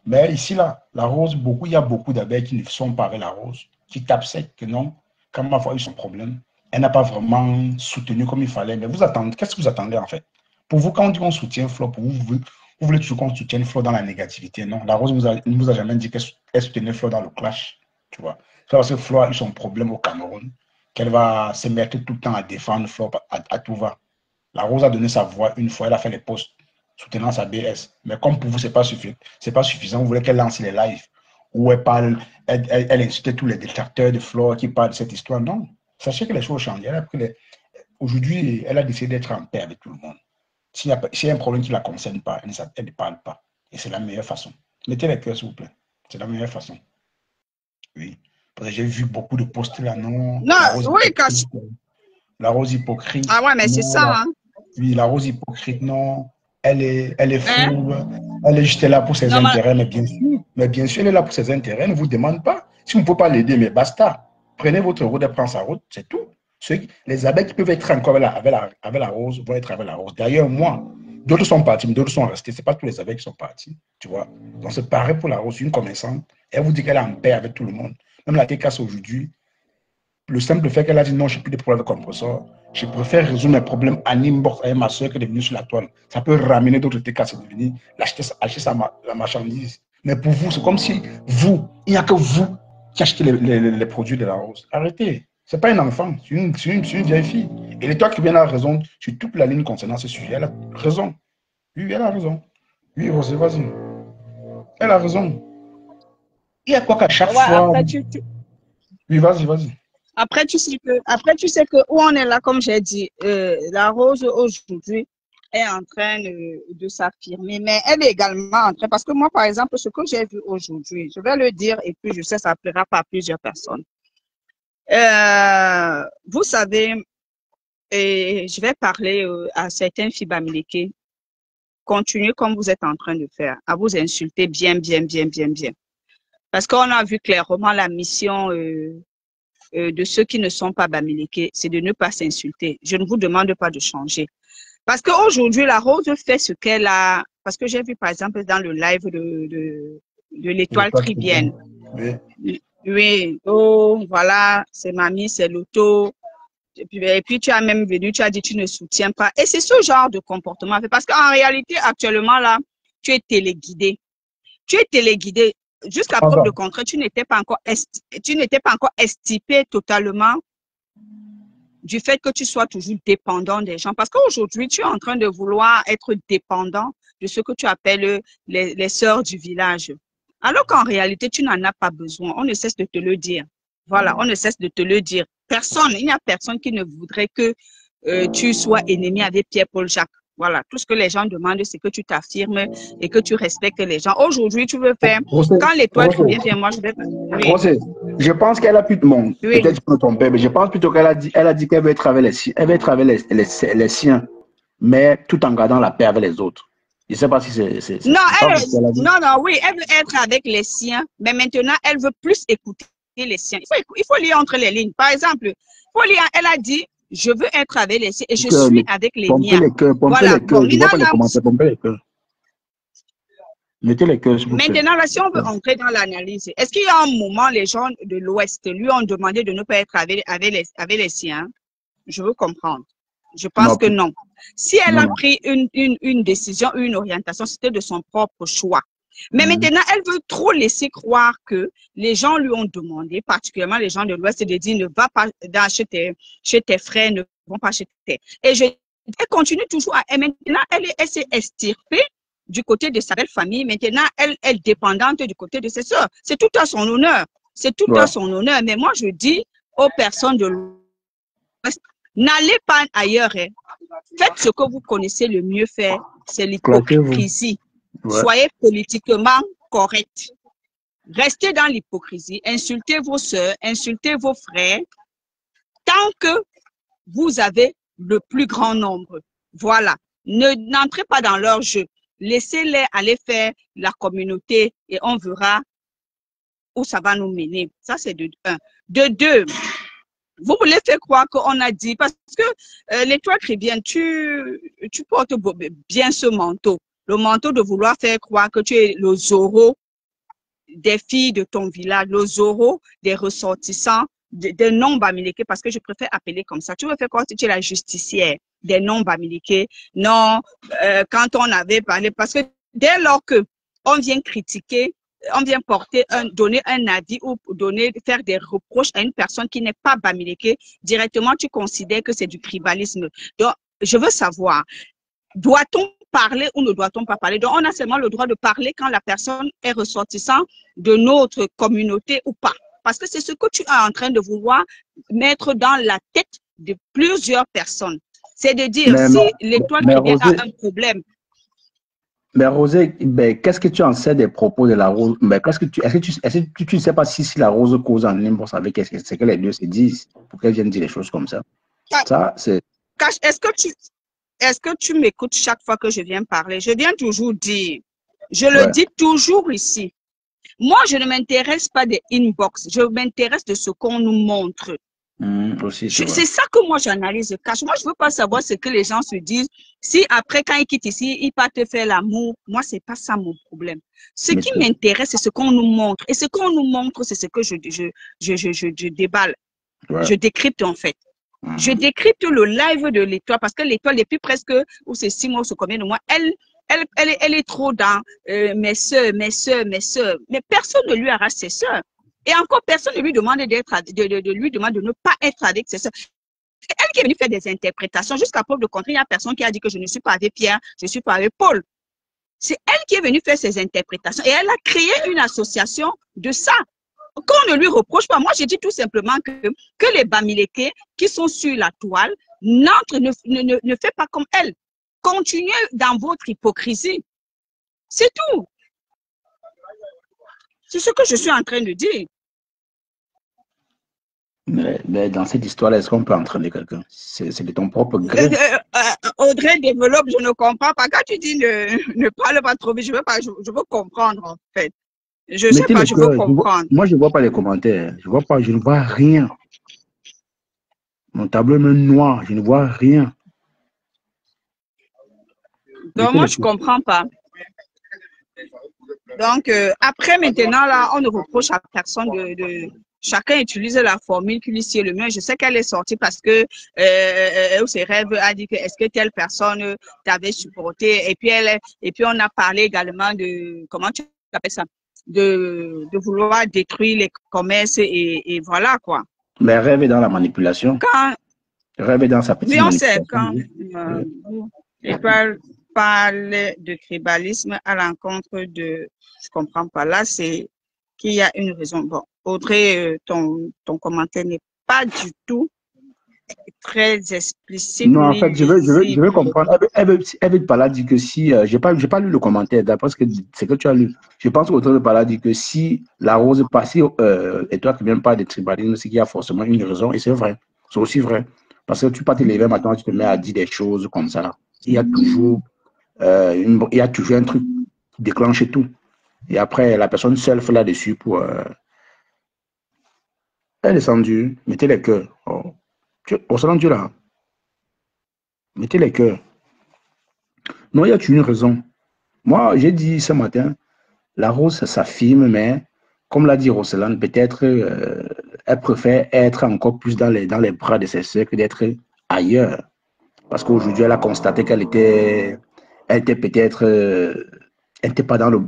B: Mais ici, là, la rose, il y a beaucoup d'abeilles qui ne sont pas avec la rose, qui tapent sec que non, quand ma foi a eu son problème, elle n'a pas vraiment soutenu comme il fallait. Mais vous attendez, qu'est-ce que vous attendez en fait? Pour vous, quand on dit qu'on soutient Flore, pour vous voulez toujours qu'on soutienne Flore dans la négativité. Non, la rose ne vous a jamais dit qu'elle soutenait Flore dans le clash, tu vois. C'est parce que Flore a eu son problème au Cameroun, qu'elle va se mettre tout le temps à défendre Flore à tout va. La Rose a donné sa voix une fois, elle a fait les posts soutenant sa BS. Mais comme pour vous, ce n'est pas suffisant, vous voulez qu'elle lance les lives où elle parle, elle insulte tous les détracteurs de Flore qui parlent de cette histoire. Non, sachez que les choses changent. Aujourd'hui, elle a décidé d'être en paix avec tout le monde. S'il y a un problème qui ne la concerne pas, elle ne parle pas. Et c'est la meilleure façon. Mettez les cœurs, s'il vous plaît. C'est la meilleure façon. Oui. Parce que j'ai vu beaucoup de posts là, non.
G: Non, oui,
B: la rose hypocrite.
G: Ah ouais, mais c'est ça, hein.
B: Oui, la rose hypocrite, non. Elle est fourbe. Elle est juste là pour ses intérêts. Mais bien sûr, elle est là pour ses intérêts. Elle ne vous demande pas. Si vous ne pouvez pas l'aider, mais basta. Prenez votre route, elle prend sa route, c'est tout. Les abeilles qui peuvent être encore avec la rose vont être avec la rose. D'ailleurs, moi, d'autres sont partis, mais d'autres sont restés. Ce n'est pas tous les abeilles qui sont partis, tu vois. Donc, c'est pareil pour la rose. Une commerçante, elle vous dit qu'elle est en paix avec tout le monde. Même la TKS aujourd'hui, le simple fait qu'elle a dit non, je n'ai plus de problème de compresseur. Je préfère résoudre mes problèmes en inbox avec ma soeur que de venir sur la toile. Ça peut ramener d'autres TKS de venir acheter la marchandise. Mais pour vous, c'est comme si vous, il n'y a que vous qui achetez les produits de la rose. Arrêtez. Ce n'est pas un enfant, c'est une vieille fille. Et l'étoile qui vient a raison sur toute la ligne concernant ce sujet. Elle a raison. Oui, elle a raison. Oui, Rosé, vas-y. Elle a raison. Il y a quoi qu'à chaque fois...
G: Après,
B: Oui, vas-y.
G: Après, tu sais que où on est là, comme j'ai dit, la rose aujourd'hui est en train de s'affirmer, mais elle est également en train, parce que moi, par exemple, ce que j'ai vu aujourd'hui, je vais le dire, et puis je sais, ça plaira pas à plusieurs personnes. Vous savez, et je vais parler à certains filles bamileke, continuez comme vous êtes en train de faire, à vous insulter bien. Parce qu'on a vu clairement la mission de ceux qui ne sont pas bamileke, c'est de ne pas s'insulter. Je ne vous demande pas de changer. Parce qu'aujourd'hui, la rose fait ce qu'elle a, parce que j'ai vu par exemple dans le live de l'étoile tribienne. Oui, oh, voilà, c'est mamie, c'est l'auto. Et puis tu as même venu, tu as dit tu ne soutiens pas. Et c'est ce genre de comportement. Parce qu'en réalité, actuellement, là, tu es téléguidé. Jusqu'à preuve de contraire, tu n'étais pas encore estipé totalement du fait que tu sois toujours dépendant des gens. Parce qu'aujourd'hui, tu es en train de vouloir être dépendant de ce que tu appelles les sœurs du village. Alors qu'en réalité, tu n'en as pas besoin. On ne cesse de te le dire. Voilà, on ne cesse de te le dire. Il n'y a personne qui ne voudrait que tu sois ennemi avec Pierre-Paul Jacques. Voilà, tout ce que les gens demandent, c'est que tu t'affirmes et que tu respectes les gens. Aujourd'hui, tu veux faire... Quand l'étoile vient, moi, je vais...
B: Oui. Je pense qu'elle a plus de monde. Oui. Peut-être que je me trompe, mais je pense plutôt qu'elle a dit qu'elle veut être avec les siens. Elle veut être avec les siens, mais tout en gardant la paix avec les autres. Je ne sais pas si c'est...
G: Non, oui, elle veut être avec les siens, mais maintenant, elle veut plus écouter les siens. Il faut lire entre les lignes. Par exemple, elle a dit, je veux être avec les siens et je suis avec les miens.
B: Voilà. Pomper les cœurs. Mettez les cœurs.
G: Maintenant, là, si on veut entrer dans l'analyse, est-ce qu'il y a un moment, les gens de l'Ouest lui ont demandé de ne pas être avec les siens? Je veux comprendre. Je pense que non. Si elle a pris une décision, une orientation, c'était de son propre choix. Mais maintenant, elle veut trop laisser croire que les gens lui ont demandé, particulièrement les gens de l'Ouest, de dire ne va pas chez tes frères, ne vont pas chez tes. Et elle continue toujours et maintenant, elle s'est extirpée du côté de sa belle famille. Maintenant, elle est dépendante du côté de ses sœurs. C'est tout à son honneur. C'est tout à son honneur. Mais moi, je dis aux personnes de l'Ouest, n'allez pas ailleurs. Hein. Faites ce que vous connaissez le mieux faire, c'est l'hypocrisie. Soyez politiquement correct. Restez dans l'hypocrisie. Insultez vos sœurs, insultez vos frères. Tant que vous avez le plus grand nombre. Voilà. N'entrez pas dans leur jeu. Laissez-les aller faire la communauté et on verra où ça va nous mener. Ça, c'est de un. De deux, vous voulez faire croire qu'on a dit, parce que l'étoile tribienne, tu portes bien ce manteau. Le manteau de vouloir faire croire que tu es le Zorro des filles de ton village, le Zorro des ressortissants, des non-bamileke, parce que je préfère appeler comme ça. Tu veux faire croire que tu es la justicière des non-bamileke. Non, quand on avait parlé, parce que dès lors que on vient critiquer, on vient donner un avis ou faire des reproches à une personne qui n'est pas bamileke, directement tu considères que c'est du tribalisme. Donc, je veux savoir, doit-on parler ou ne doit-on pas parler? Donc, on a seulement le droit de parler quand la personne est ressortissant de notre communauté ou pas. Parce que c'est ce que tu es en train de vouloir mettre dans la tête de plusieurs personnes. C'est de dire, si l'étoile tribienne a un problème.
A: Mais Rosé, qu'est-ce que tu en sais des propos de la rose? Est-ce que tu ne sais pas si la rose cause en nimbourse avec ce que les deux se disent pour qu'elles viennent dire des choses comme ça? Ça, c'est...
G: Est-ce que tu... est-ce que tu m'écoutes chaque fois que je viens parler? Je viens toujours dire, je le dis toujours ici. Moi, je ne m'intéresse pas des inbox, je m'intéresse de ce qu'on nous montre. C'est ça que moi j'analyse. Moi, je ne veux pas savoir ce que les gens se disent. Si après, quand ils quittent ici, ils partent faire l'amour, moi, ce n'est pas ça mon problème. Ce qui m'intéresse, c'est ce qu'on nous montre. Et ce qu'on nous montre, c'est ce que je déballe. Je décrypte en fait. Je décrypte le live de l'étoile parce que l'étoile, depuis presque, ou c'est 6 mois, ou c'est combien de mois, elle est trop dans mes soeurs. Mais personne ne lui arrache ses soeurs. Et encore, personne ne lui demande de ne pas être avec ses soeurs. C'est elle qui est venue faire des interprétations. Jusqu'à preuve de contraire, il n'y a personne qui a dit que je ne suis pas avec Pierre, je ne suis pas avec Paul. C'est elle qui est venue faire ces interprétations. Et elle a créé une association de ça. Qu'on ne lui reproche pas. Moi, je dis tout simplement que les Bamileke qui sont sur la toile ne fait pas comme elle. Continuez dans votre hypocrisie. C'est tout. C'est ce que je suis en train de dire.
A: Mais dans cette histoire-là, est-ce qu'on peut entraîner quelqu'un? C'est de ton propre gré.
G: Audrey développe, je ne comprends pas. Quand tu dis ne parle pas trop vite, je veux comprendre en fait. Je ne sais pas, je veux comprendre.
A: Moi, je ne vois pas les commentaires. Je ne vois rien. Mon tableau est même noir, je ne vois rien.
G: Donc, moi, je ne comprends pas. Donc, après, maintenant, là, on ne reproche à personne chacun utilise la formule qui lui sied le mieux. Je sais qu'elle est sortie parce que ses rêves a dit que est-ce que telle personne t'avait supporté. Et puis, on a parlé également de, comment tu appelles ça, de vouloir détruire les commerces et voilà, quoi.
A: Mais rêve est dans la manipulation. Rêve est dans sa petite manipulation.
G: Oui, on sait, quand parle de tribalisme à l'encontre de... Je ne comprends pas. Là, c'est qu'il y a une raison. Bon, Audrey, ton commentaire n'est pas du tout très explicite.
A: Non, en fait, je veux comprendre. Elle veut parler dire que si... je n'ai pas lu le commentaire, d'après ce que tu as lu. Je pense qu'Audrey veut parler dire que si la rose passe, et toi qui viens pas de tribalisme, c'est qu'il y a forcément une raison. Et c'est vrai. C'est aussi vrai. Parce que tu peux te lever maintenant, tu te mets à dire des choses comme ça. Il y a toujours... il y a toujours un truc qui déclenche tout. Et après, la personne seule fait là-dessus pour... Elle est descendue, mettez les cœurs. Au salon Dieu là. Mettez les cœurs. Non, il y a toujours une raison. Moi, j'ai dit ce matin, la rose s'affirme, mais comme l'a dit Roselyne, peut-être elle préfère être encore plus dans les bras de ses soeurs que d'être ailleurs. Parce qu'aujourd'hui, elle a constaté qu'elle était peut-être, elle n'était pas dans le,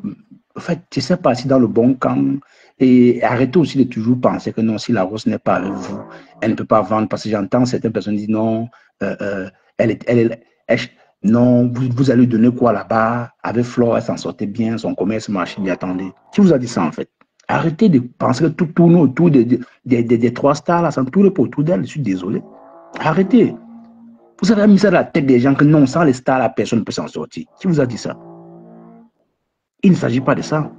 A: en fait, je ne sais pas si dans le bon camp. Et arrêtez aussi de toujours penser que non, si la rose n'est pas avec vous, elle ne peut pas vendre. Parce que j'entends certaines personnes dire non, non, vous allez lui donner quoi là-bas? Avec Flore, elle s'en sortait bien, son commerce marchait bien. Attendez, qui vous a dit ça en fait? Arrêtez de penser que tout tourne autour des 3 stars là, ça tourne pas autour d'elle. Je suis désolé. Arrêtez. Vous avez mis ça dans la tête des gens que non, sans les stars, la personne ne peut s'en sortir. Qui vous a dit ça? Il ne s'agit pas de ça.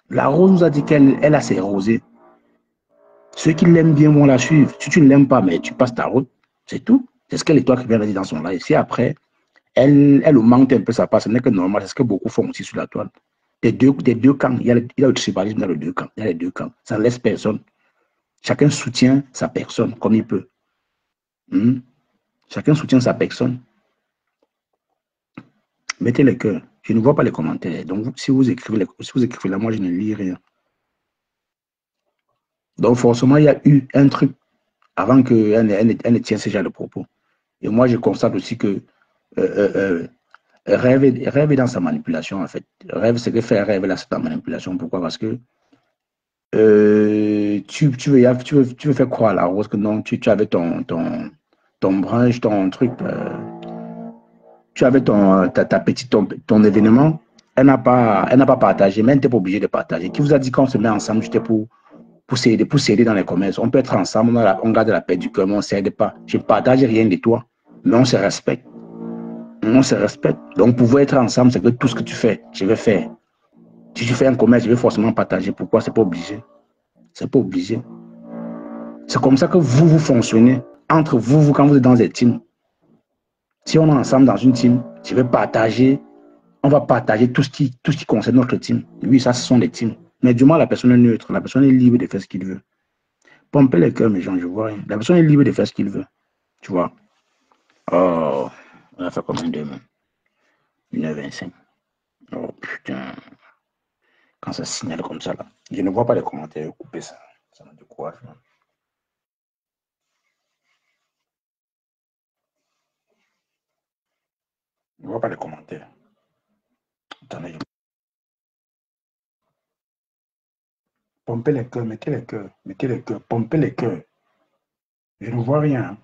A: La rose nous a dit qu'elle a ses rosées. Ceux qui l'aiment bien vont la suivre. Si tu ne l'aimes pas, mais tu passes ta route, c'est tout. C'est ce qu'elle et toi qui vient de dire dans son live. Si après, elle augmente un peu sa part, ce n'est que normal. C'est ce que beaucoup font aussi sur la toile. Des deux camps, il y a le tribalisme dans les deux camps. Il y a les deux camps. Ça ne laisse personne. Chacun soutient sa personne comme il peut. Chacun soutient sa personne. Mettez le cœur. Je ne vois pas les commentaires. Donc, si vous écrivez là, moi, je ne lis rien. Donc, forcément, il y a eu un truc avant qu'elle ne tienne ce genre de propos. Et moi, je constate aussi que Rêve est dans sa manipulation, en fait. Rêve, c'est que faire Rêve, là, c'est ta manipulation. Pourquoi? Parce que tu veux faire croire à la rose que non, tu avais ton branche, ton truc... tu avais ton événement, elle n'a pas partagé, mais elle n'était pas obligée de partager. Qui vous a dit qu'on se met ensemble, c'était pour s'aider dans les commerces? On peut être ensemble, on garde la paix du cœur, mais on ne s'aide pas. Je ne partage rien de toi, mais on se respecte. On se respecte. Donc, pouvoir être ensemble, c'est que tout ce que tu fais, je vais faire. Si tu fais un commerce, je vais forcément partager. Pourquoi? C'est pas obligé. C'est pas obligé. C'est comme ça que vous fonctionnez. Entre vous, quand vous êtes dans les teams.
B: Si on est ensemble dans une team, je vais partager, on va partager tout ce qui concerne notre team. Oui, ça, ce sont des teams. Mais du moins, la personne est neutre, la personne est libre de faire ce qu'il veut. Pomper les cœurs, mes gens, je vois rien. La personne est libre de faire ce qu'il veut. Tu vois. Oh, on a fait combien de mains? 1h25. Oh putain. Quand ça signale comme ça, là. Je ne vois pas les commentaires. Coupez ça. Ça me décourage. Je ne vois pas les commentaires. Attendez. Pompez les cœurs, mettez les cœurs, pompez les cœurs. Je ne vois rien.